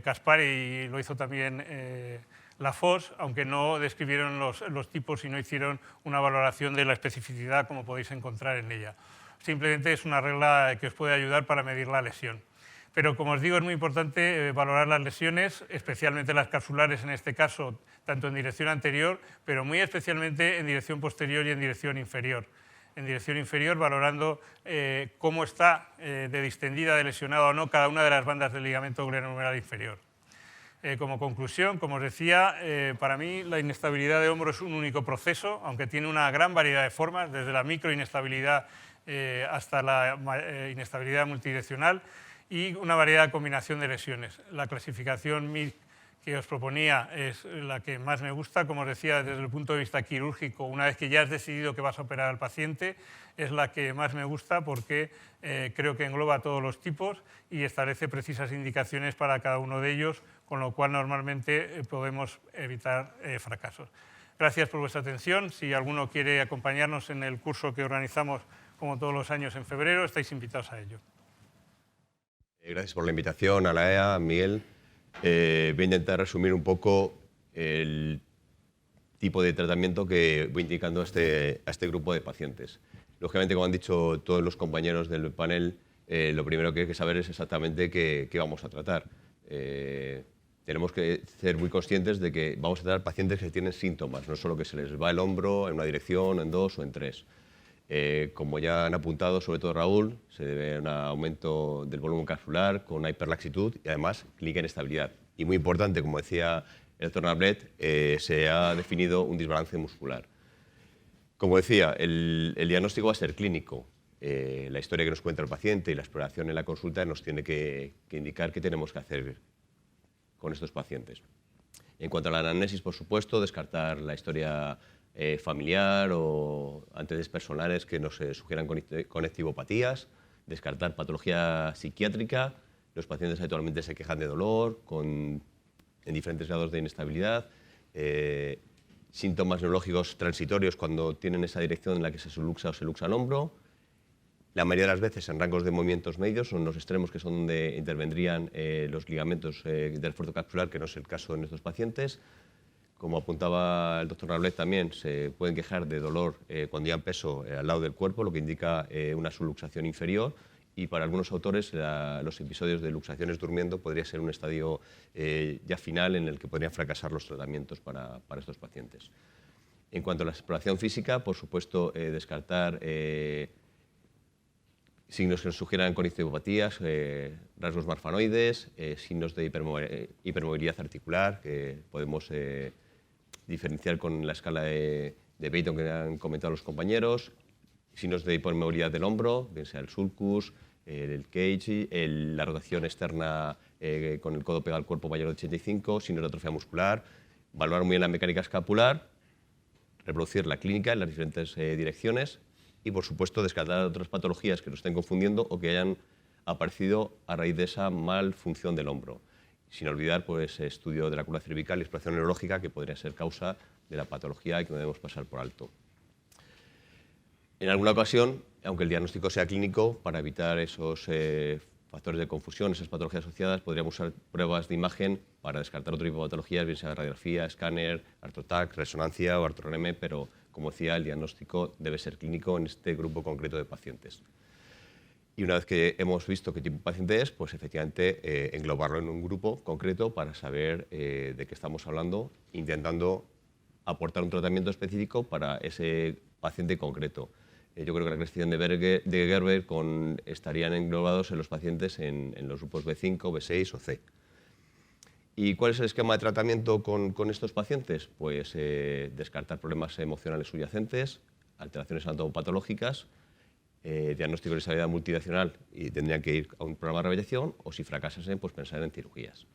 Caspari y lo hizo también la FOS, aunque no describieron los tipos y no hicieron una valoración de la especificidad como podéis encontrar en ella. Simplemente es una regla que os puede ayudar para medir la lesión. Pero, como os digo, es muy importante valorar las lesiones, especialmente las capsulares en este caso, tanto en dirección anterior, pero muy especialmente en dirección posterior y en dirección inferior. En dirección inferior, valorando cómo está de distendida, de lesionada o no cada una de las bandas del ligamento glenohumeral inferior. Como conclusión, como os decía, para mí la inestabilidad de hombro es un único proceso, aunque tiene una gran variedad de formas, desde la microinestabilidad hasta la inestabilidad multidireccional y una variedad de combinación de lesiones. La clasificación MIG que os proponía es la que más me gusta, como os decía, desde el punto de vista quirúrgico, una vez que ya has decidido que vas a operar al paciente, es la que más me gusta porque creo que engloba todos los tipos y establece precisas indicaciones para cada uno de ellos, con lo cual normalmente podemos evitar fracasos. Gracias por vuestra atención. Si alguno quiere acompañarnos en el curso que organizamos como todos los años en febrero, estáis invitados a ello. Gracias por la invitación a la EA, Miguel. Voy a intentar resumir un poco el tipo de tratamiento que voy indicando a este grupo de pacientes. Lógicamente, como han dicho todos los compañeros del panel, lo primero que hay que saber es exactamente qué vamos a tratar. Tenemos que ser muy conscientes de que vamos a tratar pacientes que tienen síntomas, no solo que se les va el hombro en una dirección, en dos o en tres. Como ya han apuntado, sobre todo Raúl, se debe a un aumento del volumen capsular con una hiperlaxitud y además clínica inestabilidad. Y muy importante, como decía el doctor Nablet, se ha definido un desbalance muscular. Como decía, el diagnóstico va a ser clínico. La historia que nos cuenta el paciente y la exploración en la consulta nos tiene que indicar qué tenemos que hacer con estos pacientes. En cuanto a la anamnesis, por supuesto, descartar la historia familiar o antecedentes personales que nos sugieran conectivopatías, descartar patología psiquiátrica. Los pacientes habitualmente se quejan de dolor en diferentes grados de inestabilidad, síntomas neurológicos transitorios cuando tienen esa dirección en la que se subluxa o se luxa el hombro. La mayoría de las veces en rangos de movimientos medios, son los extremos que son donde intervendrían los ligamentos del refuerzo capsular, que no es el caso en estos pacientes. Como apuntaba el doctor Nablet también, se pueden quejar de dolor cuando llevan peso al lado del cuerpo, lo que indica una subluxación inferior. Y para algunos autores, los episodios de luxaciones durmiendo podría ser un estadio ya final en el que podrían fracasar los tratamientos para estos pacientes. En cuanto a la exploración física, por supuesto, descartar signos que nos sugieran conectivopatías, rasgos marfanoides, signos de hipermovilidad articular, que podemos diferenciar con la escala de Beighton que han comentado los compañeros, signos de hipermovilidad del hombro, bien sea el sulcus, el cage, la rotación externa con el codo pegado al cuerpo mayor de 85, signos de atrofia muscular, valorar muy bien la mecánica escapular, reproducir la clínica en las diferentes direcciones y, por supuesto, descartar otras patologías que nos estén confundiendo o que hayan aparecido a raíz de esa malfunción del hombro. Sin olvidar pues, estudio de la columna cervical y exploración neurológica, que podría ser causa de la patología y que no debemos pasar por alto. En alguna ocasión, aunque el diagnóstico sea clínico, para evitar esos factores de confusión, esas patologías asociadas, podríamos usar pruebas de imagen para descartar otro tipo de patologías, bien sea radiografía, escáner, ArthroTac, resonancia o ArthroReme, pero, como decía, el diagnóstico debe ser clínico en este grupo concreto de pacientes. Y una vez que hemos visto qué tipo de paciente es, pues efectivamente englobarlo en un grupo concreto para saber de qué estamos hablando, intentando aportar un tratamiento específico para ese paciente concreto. Yo creo que la clasificación de Gerber estarían englobados en los pacientes en los grupos B5, B6 o C. ¿Y cuál es el esquema de tratamiento con estos pacientes? Pues descartar problemas emocionales subyacentes, alteraciones anatomopatológicas, diagnóstico de estabilidad multidireccional y tendrían que ir a un programa de rehabilitación, o si fracasasen, pues pensar en cirugías.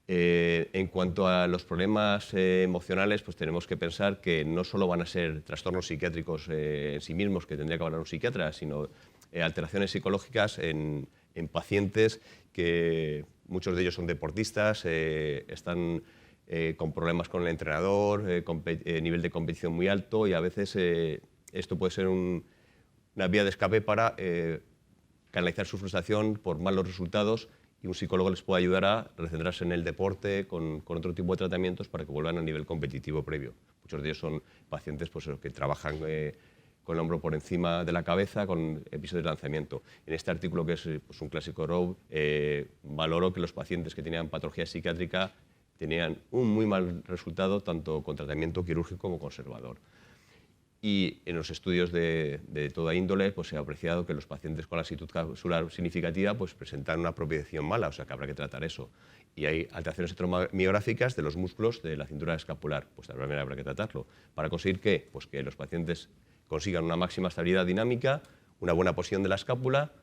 En cuanto a los problemas emocionales, pues tenemos que pensar que no solo van a ser trastornos psiquiátricos en sí mismos, que tendría que hablar un psiquiatra, sino alteraciones psicológicas en pacientes que muchos de ellos son deportistas, están con problemas con el entrenador, nivel de competición muy alto, y a veces esto puede ser una vía de escape para canalizar su frustración por malos resultados, y un psicólogo les puede ayudar a recentrarse en el deporte con otro tipo de tratamientos para que vuelvan a nivel competitivo previo. Muchos de ellos son pacientes pues, que trabajan con el hombro por encima de la cabeza, con episodios de lanzamiento. En este artículo, que es pues, un clásico Rowe, valoró que los pacientes que tenían patología psiquiátrica tenían un muy mal resultado, tanto con tratamiento quirúrgico como conservador. Y en los estudios de toda índole pues, se ha apreciado que los pacientes con lasitud capsular significativa pues, presentan una propiocepción mala, o sea que habrá que tratar eso. Y hay alteraciones electromiográficas de los músculos de la cintura escapular, pues también habrá que tratarlo. ¿Para conseguir qué? Pues que los pacientes consigan una máxima estabilidad dinámica, una buena posición de la escápula,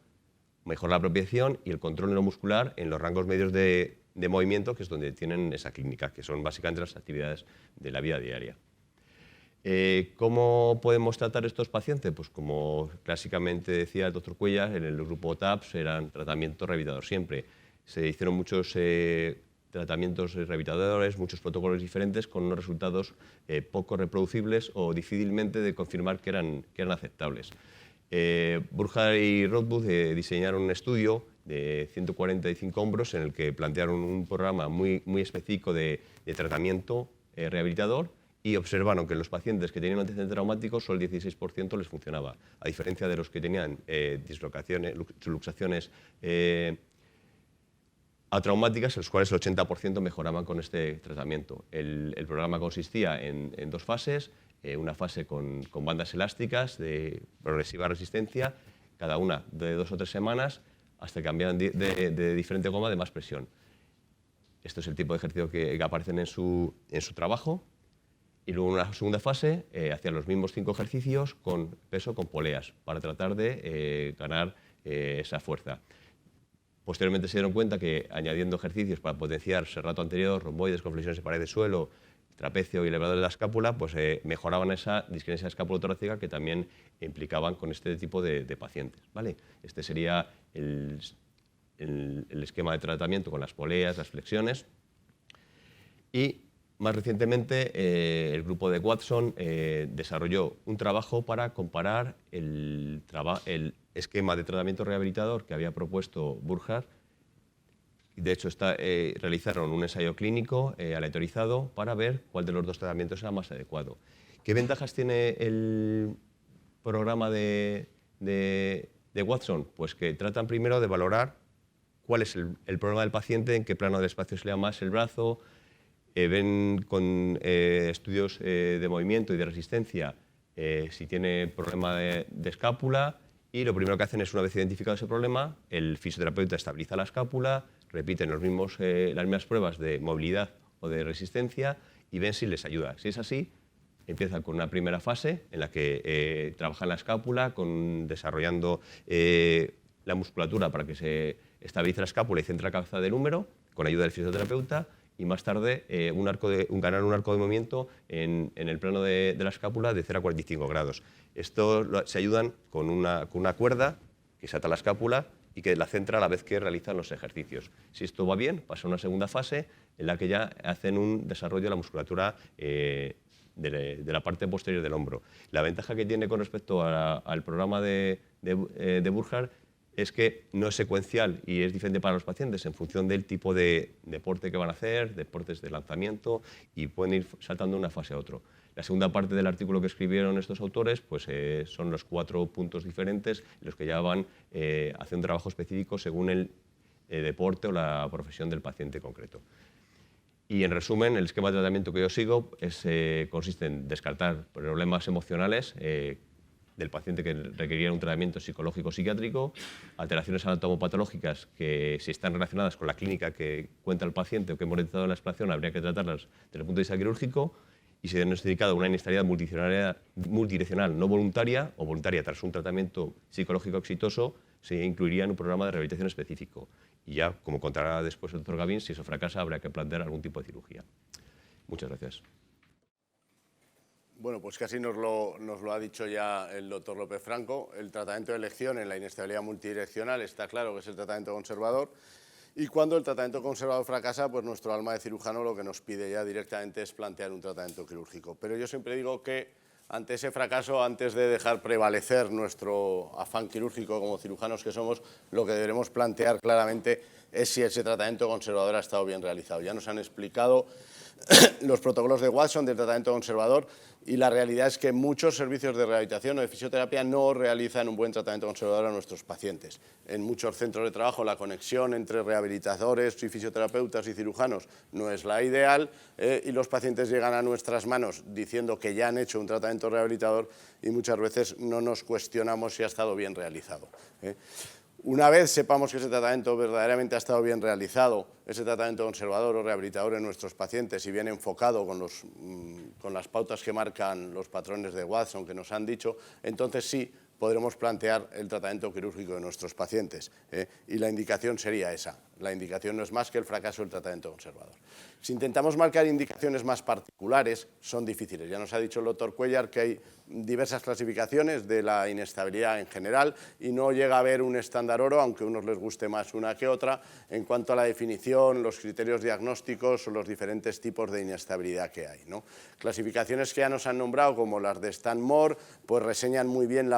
mejorar la propiocepción y el control neuromuscular en los rangos medios de movimiento, que es donde tienen esa clínica, que son básicamente las actividades de la vida diaria. ¿Cómo podemos tratar estos pacientes? Pues como clásicamente decía el doctor Cuellar, en el grupo TAPS eran tratamiento rehabilitador siempre. Se hicieron muchos tratamientos rehabilitadores, muchos protocolos diferentes con unos resultados poco reproducibles o difícilmente de confirmar que eran aceptables. Burkhardt y Rothbuck diseñaron un estudio de 145 hombros en el que plantearon un programa muy específico de tratamiento rehabilitador, y observaron que en los pacientes que tenían antecedentes traumáticos solo el 16% les funcionaba, a diferencia de los que tenían dislocaciones, luxaciones atraumáticas, en los cuales el 80% mejoraban con este tratamiento. El programa consistía en dos fases, una fase con bandas elásticas de progresiva resistencia, cada una de 2 o 3 semanas, hasta que cambiaban de diferente goma de más presión. Esto es el tipo de ejercicio que aparecen en su trabajo. Y luego en una segunda fase hacían los mismos 5 ejercicios con peso con poleas para tratar de ganar esa fuerza. Posteriormente se dieron cuenta que añadiendo ejercicios para potenciar serrato anterior, romboides, conflexiones de pared de suelo, trapecio y elevador de la escápula, pues mejoraban esa disquinesia escapulotorácica que también implicaban con este tipo de pacientes, ¿vale? Este sería el esquema de tratamiento con las poleas, las flexiones. Y más recientemente, el grupo de Watson desarrolló un trabajo para comparar el esquema de tratamiento rehabilitador que había propuesto Burkhardt. De hecho, realizaron un ensayo clínico aleatorizado para ver cuál de los dos tratamientos era más adecuado. ¿Qué ventajas tiene el programa de Watson? Pues que tratan primero de valorar cuál es el problema del paciente, en qué plano del espacio se le da más el brazo. Ven con estudios de movimiento y de resistencia si tiene problema de escápula, Y lo primero que hacen es, una vez identificado ese problema, el fisioterapeuta estabiliza la escápula, repiten las mismas pruebas de movilidad o de resistencia y ven si les ayuda. Si es así, empiezan con una primera fase en la que trabajan la escápula, desarrollando la musculatura para que se estabilice la escápula y centre la cabeza del húmero, con ayuda del fisioterapeuta, y más tarde ganar un arco de movimiento en el plano de la escápula de 0 a 45 grados. Esto se ayudan con una cuerda que se ata a la escápula y que la centra a la vez que realizan los ejercicios. Si esto va bien, pasa a una segunda fase en la que ya hacen un desarrollo de la musculatura de la parte posterior del hombro. La ventaja que tiene con respecto al programa de Burkhardt es que no es secuencial y es diferente para los pacientes en función del tipo de deporte que van a hacer, deportes de lanzamiento, y pueden ir saltando de una fase a otra. La segunda parte del artículo que escribieron estos autores pues, son los 4 puntos diferentes en los que ya van haciendo un trabajo específico según el deporte o la profesión del paciente concreto. Y en resumen, el esquema de tratamiento que yo sigo consiste en descartar problemas emocionales del paciente que requerían un tratamiento psicológico-psiquiátrico, alteraciones anatomopatológicas que, si están relacionadas con la clínica que cuenta el paciente o que hemos detectado en la exploración, habría que tratarlas desde el punto de vista quirúrgico, y si ha diagnosticado una inestabilidad multidireccional no voluntaria o voluntaria tras un tratamiento psicológico exitoso, se incluiría en un programa de rehabilitación específico. Y ya, como contará después el doctor Gavín, si eso fracasa, habrá que plantear algún tipo de cirugía. Muchas gracias. Bueno, pues casi nos lo ha dicho ya el doctor López Franco. El tratamiento de elección en la inestabilidad multidireccional está claro que es el tratamiento conservador. Y cuando el tratamiento conservador fracasa, pues nuestro alma de cirujano lo que nos pide ya directamente es plantear un tratamiento quirúrgico. Pero yo siempre digo que ante ese fracaso, antes de dejar prevalecer nuestro afán quirúrgico como cirujanos que somos, lo que deberemos plantear claramente es si ese tratamiento conservador ha estado bien realizado. Ya nos han explicado los protocolos de Watson del tratamiento conservador, y la realidad es que muchos servicios de rehabilitación o de fisioterapia no realizan un buen tratamiento conservador a nuestros pacientes. En muchos centros de trabajo la conexión entre rehabilitadores y fisioterapeutas y cirujanos no es la ideal, y los pacientes llegan a nuestras manos diciendo que ya han hecho un tratamiento rehabilitador y muchas veces no nos cuestionamos si ha estado bien realizado. Una vez sepamos que ese tratamiento verdaderamente ha estado bien realizado, ese tratamiento conservador o rehabilitador en nuestros pacientes y bien enfocado con las pautas que marcan los patrones de Watson que nos han dicho, entonces sí podremos plantear el tratamiento quirúrgico de nuestros pacientes. Y la indicación sería esa. La indicación no es más que el fracaso del tratamiento conservador. Si intentamos marcar indicaciones más particulares, son difíciles. Ya nos ha dicho el doctor Cuéllar que hay diversas clasificaciones de la inestabilidad en general y no llega a haber un estándar oro, aunque a unos les guste más una que otra, en cuanto a la definición, los criterios diagnósticos o los diferentes tipos de inestabilidad que hay, ¿no? Clasificaciones que ya nos han nombrado, como las de Stan Moore, pues reseñan muy bien el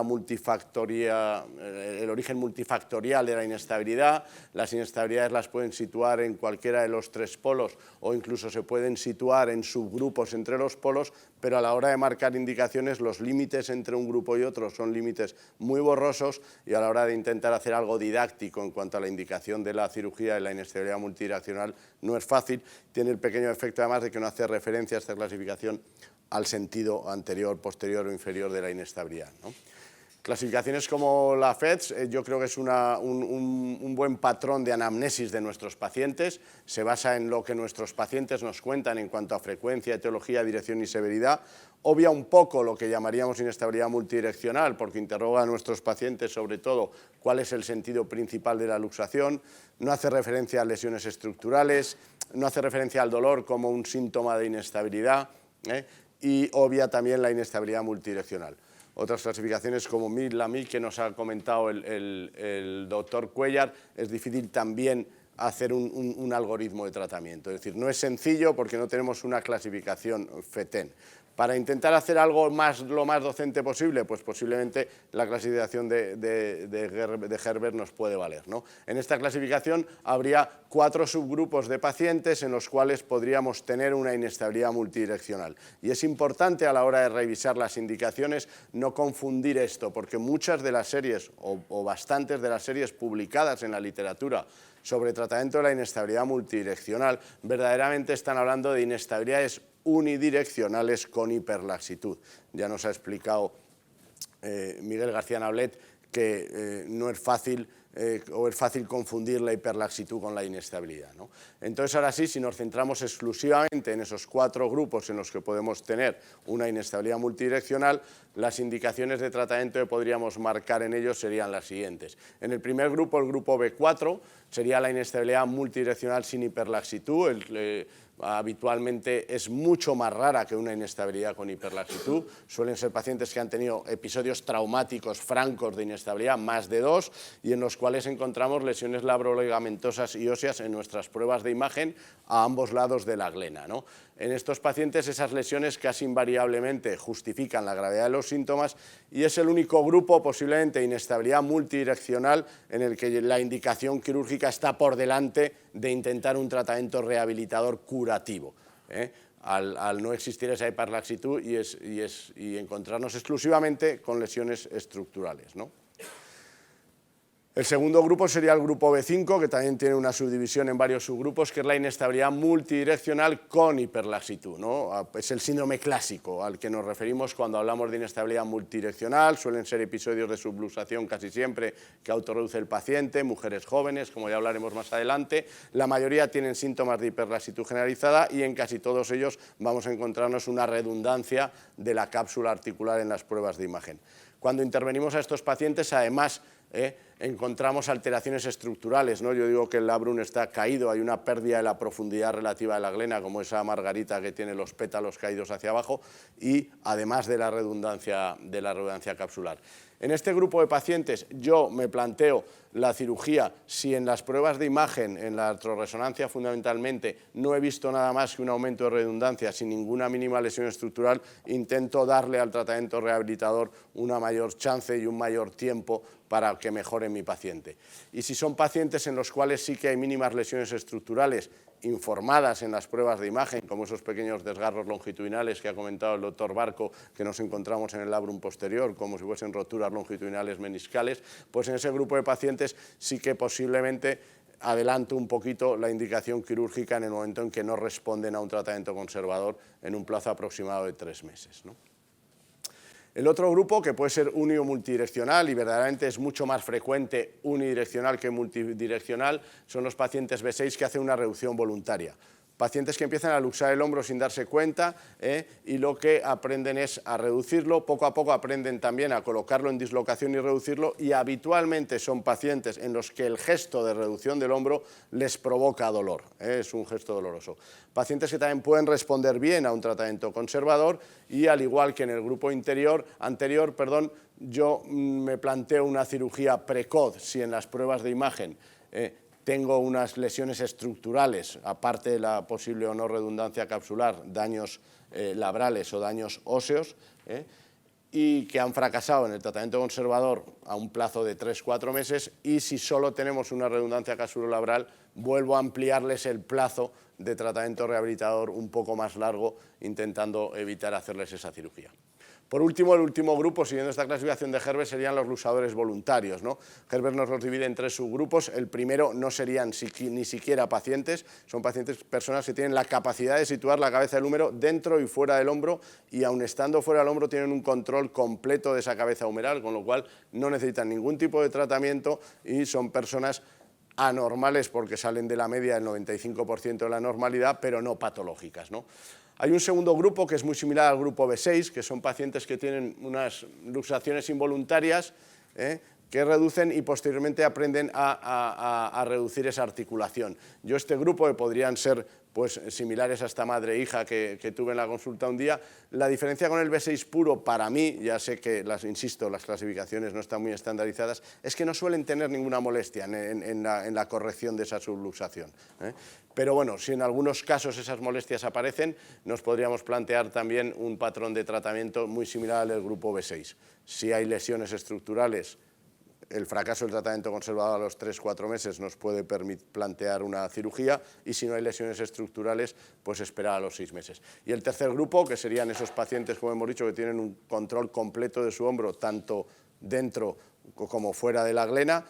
origen multifactorial de la inestabilidad. Las inestabilidades las pueden situar en cualquiera de los 3 polos o incluso se pueden situar en subgrupos entre los polos, pero a la hora de marcar indicaciones los límites entre un grupo y otro son límites muy borrosos, y a la hora de intentar hacer algo didáctico en cuanto a la indicación de la cirugía de la inestabilidad multidireccional no es fácil. Tiene el pequeño efecto además de que no hace referencia a esta clasificación al sentido anterior, posterior o inferior de la inestabilidad, ¿no? Clasificaciones como la FEDS, yo creo que es un buen patrón de anamnesis de nuestros pacientes. Se basa en lo que nuestros pacientes nos cuentan en cuanto a frecuencia, etiología, dirección y severidad. Obvia un poco lo que llamaríamos inestabilidad multidireccional, porque interroga a nuestros pacientes sobre todo cuál es el sentido principal de la luxación. No hace referencia a lesiones estructurales, no hace referencia al dolor como un síntoma de inestabilidad, y obvia también la inestabilidad multidireccional. Otras clasificaciones como la MIL que nos ha comentado el doctor Cuéllar, es difícil también hacer un algoritmo de tratamiento. Es decir, no es sencillo porque no tenemos una clasificación FETEN. Para intentar hacer algo lo más docente posible, pues posiblemente la clasificación de Herbert nos puede valer, ¿no? En esta clasificación habría 4 subgrupos de pacientes en los cuales podríamos tener una inestabilidad multidireccional. Y es importante a la hora de revisar las indicaciones no confundir esto, porque muchas de las series o bastantes de las series publicadas en la literatura sobre tratamiento de la inestabilidad multidireccional verdaderamente están hablando de inestabilidades unidireccionales con hiperlaxitud. Ya nos ha explicado Miguel García Nablet que no es fácil o es fácil confundir la hiperlaxitud con la inestabilidad, ¿no? Entonces, ahora sí, si nos centramos exclusivamente en esos 4 grupos en los que podemos tener una inestabilidad multidireccional, las indicaciones de tratamiento que podríamos marcar en ellos serían las siguientes. En el primer grupo, el grupo B4, sería la inestabilidad multidireccional sin hiperlaxitud. Habitualmente es mucho más rara que una inestabilidad con hiperlaxitud. Suelen ser pacientes que han tenido episodios traumáticos francos de inestabilidad, más de 2, y en los cuales encontramos lesiones labroligamentosas y óseas en nuestras pruebas de imagen a ambos lados de la glena, ¿no? En estos pacientes esas lesiones casi invariablemente justifican la gravedad de los síntomas y es el único grupo posiblemente de inestabilidad multidireccional en el que la indicación quirúrgica está por delante de intentar un tratamiento rehabilitador curativo, al no existir esa hiperlaxitud y encontrarnos exclusivamente con lesiones estructurales, ¿no? El segundo grupo sería el grupo B5, que también tiene una subdivisión en varios subgrupos, que es la inestabilidad multidireccional con hiperlaxitud, ¿no? Es el síndrome clásico al que nos referimos cuando hablamos de inestabilidad multidireccional. Suelen ser episodios de subluxación casi siempre que autorreduce el paciente, mujeres jóvenes, como ya hablaremos más adelante. La mayoría tienen síntomas de hiperlaxitud generalizada y en casi todos ellos vamos a encontrarnos una redundancia de la cápsula articular en las pruebas de imagen. Cuando intervenimos a estos pacientes, además, encontramos alteraciones estructurales, ¿no? Yo digo que el labrum está caído, hay una pérdida de la profundidad relativa de la glena, como esa margarita que tiene los pétalos caídos hacia abajo, y además de la redundancia capsular. En este grupo de pacientes yo me planteo la cirugía si en las pruebas de imagen, en la artrorresonancia fundamentalmente, no he visto nada más que un aumento de redundancia sin ninguna mínima lesión estructural, intento darle al tratamiento rehabilitador una mayor chance y un mayor tiempo para que mejore mi paciente. Y si son pacientes en los cuales sí que hay mínimas lesiones estructurales informadas en las pruebas de imagen, como esos pequeños desgarros longitudinales que ha comentado el doctor Barco, que nos encontramos en el labrum posterior, como si fuesen roturas longitudinales meniscales, pues en ese grupo de pacientes sí que posiblemente adelanto un poquito la indicación quirúrgica en el momento en que no responden a un tratamiento conservador en un plazo aproximado de 3 meses, ¿no? El otro grupo, que puede ser uni o multidireccional, y verdaderamente es mucho más frecuente unidireccional que multidireccional, son los pacientes B6 que hacen una reducción voluntaria. Pacientes que empiezan a luxar el hombro sin darse cuenta y lo que aprenden es a reducirlo, poco a poco aprenden también a colocarlo en dislocación y reducirlo, y habitualmente son pacientes en los que el gesto de reducción del hombro les provoca dolor, es un gesto doloroso. Pacientes que también pueden responder bien a un tratamiento conservador y al igual que en el grupo anterior, yo me planteo una cirugía precoz si en las pruebas de imagen tengo unas lesiones estructurales, aparte de la posible o no redundancia capsular, daños labrales o daños óseos, y que han fracasado en el tratamiento conservador a un plazo de 3-4 meses, y si solo tenemos una redundancia capsulolabral, vuelvo a ampliarles el plazo de tratamiento rehabilitador un poco más largo, intentando evitar hacerles esa cirugía. Por último, el último grupo, siguiendo esta clasificación de Herbert, serían los luxadores voluntarios, ¿no? Herbert nos los divide en 3 subgrupos. El primero no serían ni siquiera pacientes, son personas que tienen la capacidad de situar la cabeza del húmero dentro y fuera del hombro, y aun estando fuera del hombro tienen un control completo de esa cabeza humeral, con lo cual no necesitan ningún tipo de tratamiento y son personas anormales porque salen de la media del 95% de la normalidad, pero no patológicas, ¿no? Hay un segundo grupo que es muy similar al grupo B6, que son pacientes que tienen unas luxaciones involuntarias que reducen y posteriormente aprenden a reducir esa articulación. Yo este grupo, que podrían ser pues similares a esta madre e hija que tuve en la consulta un día, la diferencia con el B6 puro para mí, ya sé que, insisto, las clasificaciones no están muy estandarizadas, es que no suelen tener ninguna molestia en la corrección de esa subluxación. Pero bueno, si en algunos casos esas molestias aparecen, nos podríamos plantear también un patrón de tratamiento muy similar al del grupo B6. Si hay lesiones estructurales, el fracaso del tratamiento conservador a los 3-4 meses nos puede plantear una cirugía, y si no hay lesiones estructurales, pues esperar a los 6 meses. Y el tercer grupo, que serían esos pacientes, como hemos dicho, que tienen un control completo de su hombro, tanto dentro como fuera de la glena,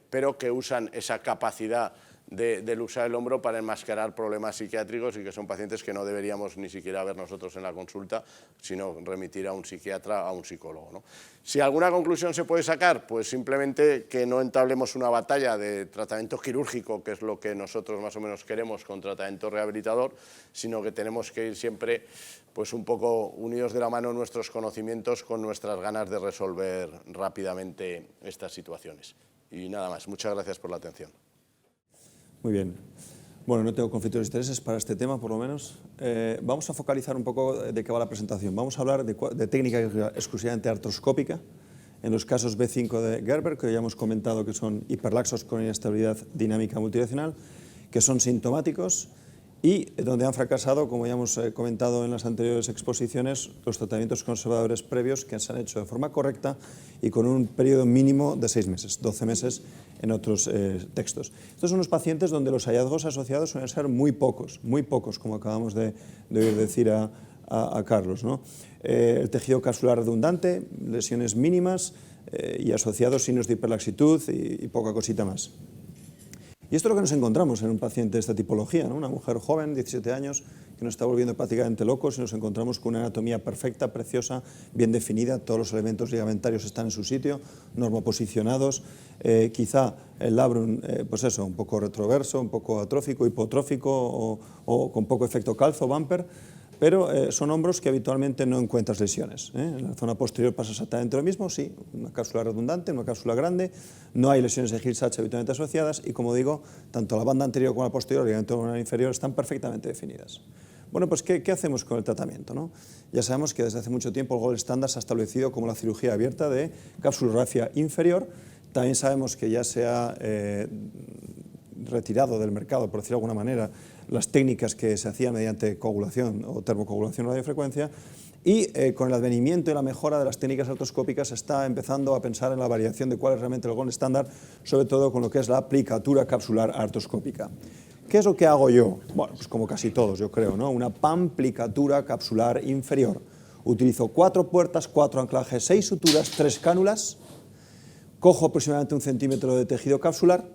pero que usan esa capacidad del usar el hombro para enmascarar problemas psiquiátricos y que son pacientes que no deberíamos ni siquiera ver nosotros en la consulta, sino remitir a un psiquiatra, a un psicólogo, ¿no? Si alguna conclusión se puede sacar, pues simplemente que no entablemos una batalla de tratamiento quirúrgico, que es lo que nosotros más o menos queremos con tratamiento rehabilitador, sino que tenemos que ir siempre pues un poco unidos de la mano nuestros conocimientos con nuestras ganas de resolver rápidamente estas situaciones. Y nada más, muchas gracias por la atención. Muy bien. Bueno, no tengo conflictos de intereses para este tema, por lo menos. Vamos a focalizar un poco de qué va la presentación. Vamos a hablar de técnica exclusivamente artroscópica, en los casos B5 de Gerber, que ya hemos comentado que son hiperlaxos con inestabilidad dinámica multidireccional, que son sintomáticos y donde han fracasado, como ya hemos comentado en las anteriores exposiciones, los tratamientos conservadores previos que se han hecho de forma correcta y con un periodo mínimo de 6 meses, 12 meses en otros textos. Estos son unos pacientes donde los hallazgos asociados suelen ser muy pocos, como acabamos de oír decir a Carlos, ¿no? El tejido capsular redundante, lesiones mínimas y asociados signos de hiperlaxitud y poca cosita más. Y esto es lo que nos encontramos en un paciente de esta tipología, ¿no? Una mujer joven, 17 años, que nos está volviendo prácticamente locos y nos encontramos con una anatomía perfecta, preciosa, bien definida, todos los elementos ligamentarios están en su sitio, normoposicionados, quizá el labrum, pues eso, un poco retroverso, un poco atrófico, hipotrófico o con poco efecto calzo, bumper, pero son hombros que habitualmente no encuentras lesiones. En la zona posterior pasa exactamente lo mismo, sí, una cápsula redundante, una cápsula grande, no hay lesiones de Hill-Sachs habitualmente asociadas y, como digo, tanto la banda anterior como la posterior, el ligamento ulnar inferior, están perfectamente definidas. Bueno, pues ¿qué hacemos con el tratamiento, ¿no? Ya sabemos que desde hace mucho tiempo el gold estándar se ha establecido como la cirugía abierta de capsulorrafia inferior. También sabemos que ya se ha retirado del mercado, por decirlo de alguna manera, las técnicas que se hacían mediante coagulación o termocoagulación o radiofrecuencia, y con el advenimiento y la mejora de las técnicas artroscópicas se está empezando a pensar en la variación de cuál es realmente el gold estándar, sobre todo con lo que es la aplicatura capsular artroscópica. ¿Qué es lo que hago yo? Bueno, pues como casi todos, yo creo, ¿no? Una pamplicatura capsular inferior. Utilizo 4 puertas, 4 anclajes, 6 suturas, 3 cánulas, cojo aproximadamente 1 centímetro de tejido capsular,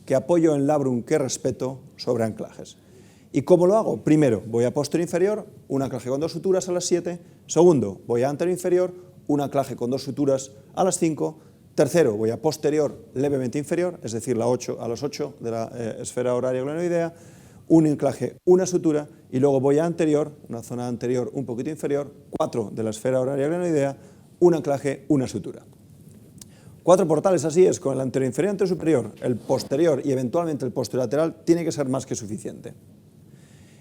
que apoyo en labrum que respeto sobre anclajes. ¿Y cómo lo hago? Primero, voy a posterior inferior, un anclaje con 2 suturas a las 7. Segundo, voy a anterior inferior, un anclaje con 2 suturas a las 5. Tercero, voy a posterior levemente inferior, es decir, a las 8 de la esfera horaria glenoidea, un anclaje, una sutura, y luego voy a anterior, una zona anterior un poquito inferior, 4 de la esfera horaria glenoidea, un anclaje, una sutura. 4 portales así es, con el anterior inferior, anterior superior, el posterior y eventualmente el posterolateral tiene que ser más que suficiente.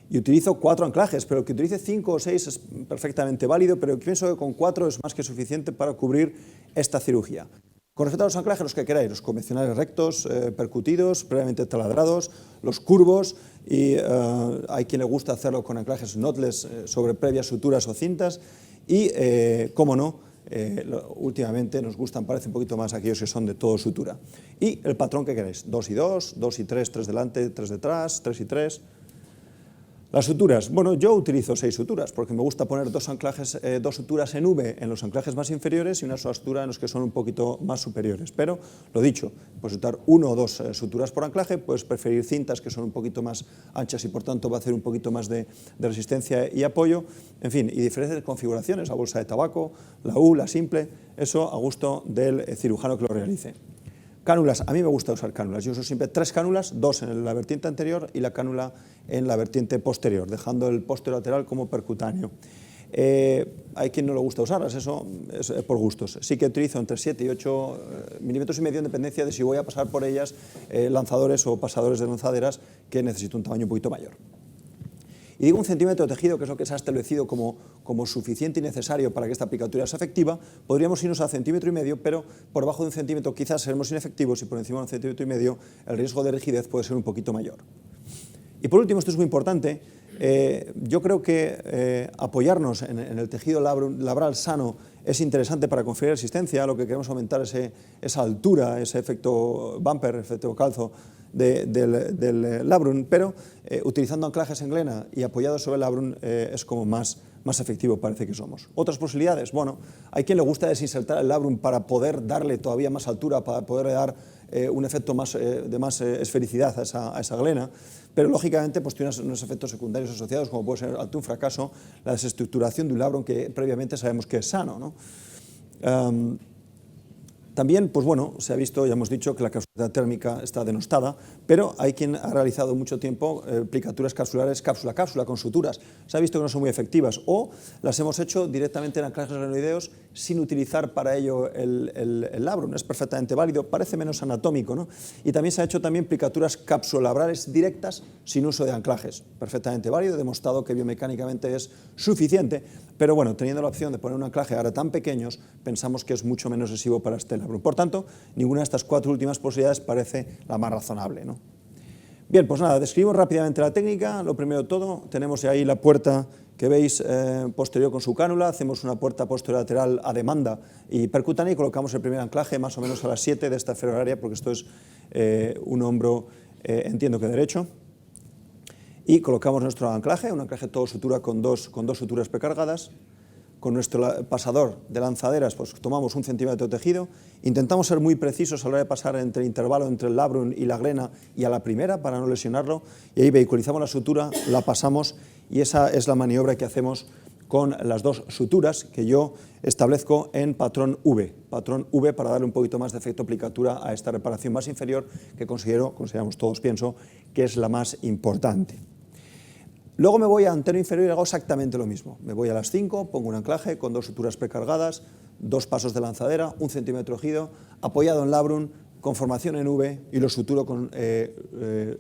Y utilizo 4 anclajes, pero que utilice 5 o 6 es perfectamente válido, pero pienso que con 4 es más que suficiente para cubrir esta cirugía. Con respecto a los anclajes, los que queráis, los convencionales rectos, percutidos, previamente taladrados, los curvos, y hay quien le gusta hacerlo con anclajes knotless sobre previas suturas o cintas, y, cómo no, últimamente nos gustan, parece un poquito más aquellos que son de todo sutura. Y el patrón que queréis, 2 y 2, 2 y 3, 3 delante, 3 detrás, 3 y 3. Las suturas, bueno, yo utilizo 6 suturas porque me gusta poner 2 anclajes, 2 suturas en V en los anclajes más inferiores y una sola sutura en los que son un poquito más superiores. Pero, lo dicho, puedes usar 1 o 2 suturas por anclaje, puedes preferir cintas que son un poquito más anchas y por tanto va a hacer un poquito más de resistencia y apoyo. En fin, y diferentes configuraciones, la bolsa de tabaco, la U, la simple, eso a gusto del cirujano que lo realice. Cánulas, a mí me gusta usar cánulas, yo uso siempre 3 cánulas, 2 en la vertiente anterior y la cánula en la vertiente posterior, dejando el posterolateral como percutáneo. Hay quien no le gusta usarlas, eso es por gustos. Sí que utilizo entre 7 y 8 milímetros y medio en dependencia de si voy a pasar por ellas lanzadores o pasadores de lanzaderas que necesito un tamaño un poquito mayor. Y digo 1 centímetro de tejido, que es lo que se ha establecido como suficiente y necesario para que esta aplicatura sea efectiva. Podríamos irnos a 1,5 centímetros, pero por debajo de 1 centímetro quizás seremos inefectivos y por encima de 1,5 centímetros el riesgo de rigidez puede ser un poquito mayor. Y por último, esto es muy importante, yo creo que apoyarnos en el tejido labral sano es interesante para conferir resistencia. Lo que queremos aumentar es esa altura, ese efecto bumper, efecto calzo del labrum, pero utilizando anclajes en glena y apoyados sobre el labrum es como más efectivo parece que somos. Otras posibilidades, bueno, hay quien le gusta desinsertar el labrum para poder darle todavía más altura, para poder dar un efecto de más esfericidad a esa glena, pero lógicamente pues tiene unos efectos secundarios asociados, como puede ser ante un fracaso la desestructuración de un labrum que previamente sabemos que es sano, ¿no? También, pues bueno, se ha visto, ya hemos dicho, que la capsularidad térmica está denostada, pero hay quien ha realizado mucho tiempo aplicaturas capsulares cápsula-cápsula con suturas. Se ha visto que no son muy efectivas, o las hemos hecho directamente en anclajes glenoideos sin utilizar para ello el labrum. Es perfectamente válido, parece menos anatómico, ¿no? Y también se ha hecho también aplicaturas capsulolabrales directas sin uso de anclajes. Perfectamente válido, demostrado que biomecánicamente es suficiente, pero bueno, teniendo la opción de poner un anclaje ahora tan pequeños, pensamos que es mucho menos lesivo para este labrum. Por tanto, ninguna de estas 4 últimas posibilidades parece la más razonable, ¿no? Bien, pues nada, describimos rápidamente la técnica. Lo primero de todo, tenemos ahí la puerta que veis posterior con su cánula, hacemos una puerta posterior lateral a demanda y percutánea y colocamos el primer anclaje más o menos a las 7 de esta esfera horaria, porque esto es un hombro, entiendo que derecho. Y colocamos nuestro anclaje, un anclaje todo sutura con dos suturas precargadas. Con nuestro pasador de lanzaderas pues tomamos 1 centímetro de tejido, intentamos ser muy precisos a la hora de pasar entre el intervalo entre el labrum y la glena y a la primera para no lesionarlo, y ahí vehiculizamos la sutura, la pasamos y esa es la maniobra que hacemos con las 2 suturas que yo establezco en patrón V para darle un poquito más de efecto aplicatura a esta reparación más inferior que consideramos todos, pienso, que es la más importante. Luego me voy a antero inferior y hago exactamente lo mismo. Me voy a las 5, pongo un anclaje con 2 suturas precargadas, 2 pasos de lanzadera, 1 centímetro de tejido, apoyado en labrum, con formación en V y lo suturo con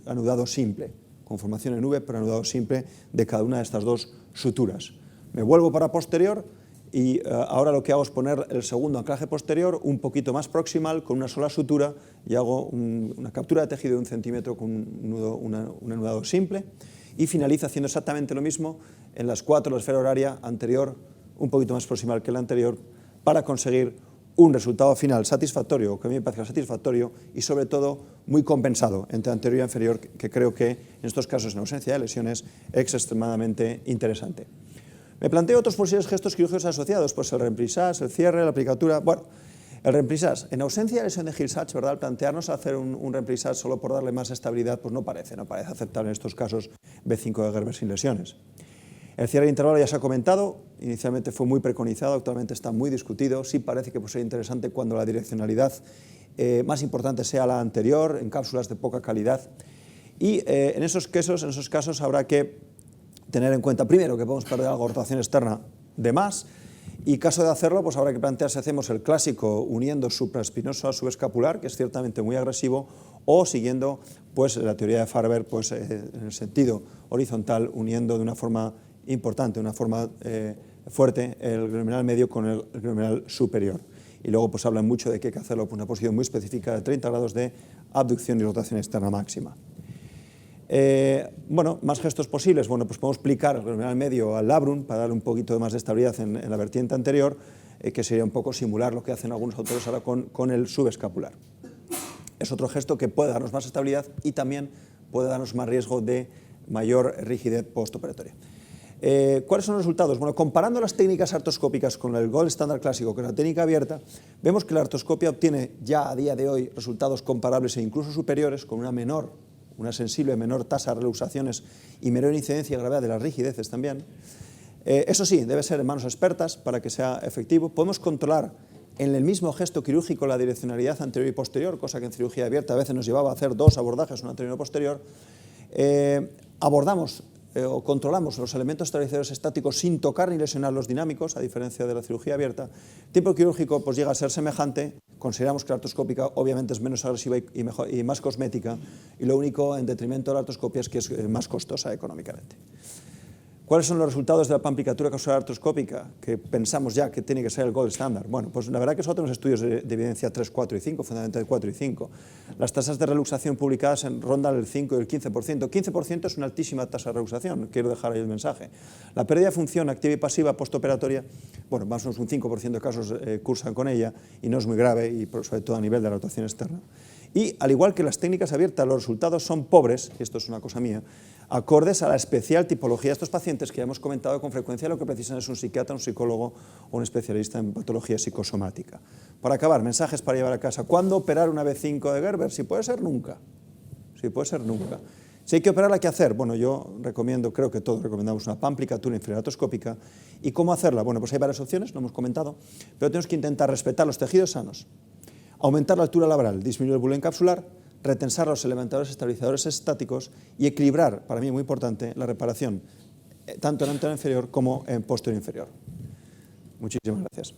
anudado simple. Con formación en V, pero anudado simple de cada una de estas 2 suturas. Me vuelvo para posterior y ahora lo que hago es poner el segundo anclaje posterior un poquito más proximal con una sola sutura y hago una captura de tejido de 1 centímetro con un anudado simple. Y finaliza haciendo exactamente lo mismo en las 4 de la esfera horaria anterior, un poquito más proximal que la anterior, para conseguir un resultado final satisfactorio, o que a mí me parezca satisfactorio, y sobre todo muy compensado entre anterior y inferior, que creo que en estos casos, en ausencia de lesiones, es extremadamente interesante. Me planteo otros posibles gestos quirúrgicos asociados, pues el remplissage, el cierre, la aplicatura. Bueno, el remplissage, en ausencia de lesión de Hill-Sachs, ¿verdad? Al plantearnos hacer un remplissage solo por darle más estabilidad, pues no parece aceptable en estos casos B5 de Gerber sin lesiones. El cierre de intervalo ya se ha comentado, inicialmente fue muy preconizado, actualmente está muy discutido, sí parece que puede ser interesante cuando la direccionalidad más importante sea la anterior, en cápsulas de poca calidad, y en esos casos habrá que tener en cuenta primero que podemos perder algo de rotación externa de más, y caso de hacerlo, pues habrá que plantear si hacemos el clásico uniendo supraespinoso a subescapular, que es ciertamente muy agresivo, o siguiendo pues, la teoría de Farber pues, en el sentido horizontal, uniendo de una forma importante, de una forma fuerte, el glenohumeral medio con el glenohumeral superior. Y luego pues, hablan mucho de que hay que hacerlo por una posición muy específica de 30 grados de abducción y rotación externa máxima. Bueno, más gestos posibles. Bueno, pues podemos plicar el glenohumeral medio al labrum para darle un poquito más de estabilidad en la vertiente anterior, que sería un poco simular lo que hacen algunos autores ahora con el subescapular. Es otro gesto que puede darnos más estabilidad y también puede darnos más riesgo de mayor rigidez postoperatoria. ¿Cuáles son los resultados? Bueno, comparando las técnicas artroscópicas con el gold estándar clásico, que es la técnica abierta, vemos que la artroscopia obtiene ya a día de hoy resultados comparables e incluso superiores con una sensible menor tasa de reluxaciones y menor incidencia y gravedad de las rigideces también. Eso sí, debe ser en manos expertas para que sea efectivo. Podemos controlar en el mismo gesto quirúrgico la direccionalidad anterior y posterior, cosa que en cirugía abierta a veces nos llevaba a hacer 2 abordajes, uno anterior y uno posterior. Abordamos o controlamos los elementos estabilizadores estáticos sin tocar ni lesionar los dinámicos, a diferencia de la cirugía abierta. El tiempo quirúrgico pues, llega a ser semejante, consideramos que la artroscópica obviamente es menos agresiva y más cosmética, y lo único en detrimento de la artroscopia es que es más costosa económicamente. ¿Cuáles son los resultados de la pamplicatura capsular artroscópica? Que pensamos ya que tiene que ser el gold estándar. Bueno, pues la verdad que nosotros tenemos estudios de evidencia 3, 4 y 5, fundamentalmente de 4 y 5. Las tasas de reluxación publicadas rondan el 5 y el 15%. 15% es una altísima tasa de reluxación, quiero dejar ahí el mensaje. La pérdida de función activa y pasiva postoperatoria, bueno, más o menos un 5% de casos cursan con ella y no es muy grave, y sobre todo a nivel de la rotación externa. Y al igual que las técnicas abiertas, los resultados son pobres, y esto es una cosa mía, acordes a la especial tipología de estos pacientes que ya hemos comentado con frecuencia, lo que precisan es un psiquiatra, un psicólogo o un especialista en patología psicosomática. Para acabar, mensajes para llevar a casa. ¿Cuándo operar una B5 de Gerber? Si puede ser nunca. Si puede ser nunca. Si hay que operarla, ¿qué hacer? Bueno, yo recomiendo, creo que todos recomendamos una pamplicatura inferior artroscópica. ¿Y cómo hacerla? Bueno, pues hay varias opciones, lo hemos comentado, pero tenemos que intentar respetar los tejidos sanos, aumentar la altura labral, disminuir el volumen capsular, retensar los elementadores estabilizadores estáticos y equilibrar, para mí muy importante, la reparación tanto en anterior inferior como en posterior inferior. Muchísimas gracias.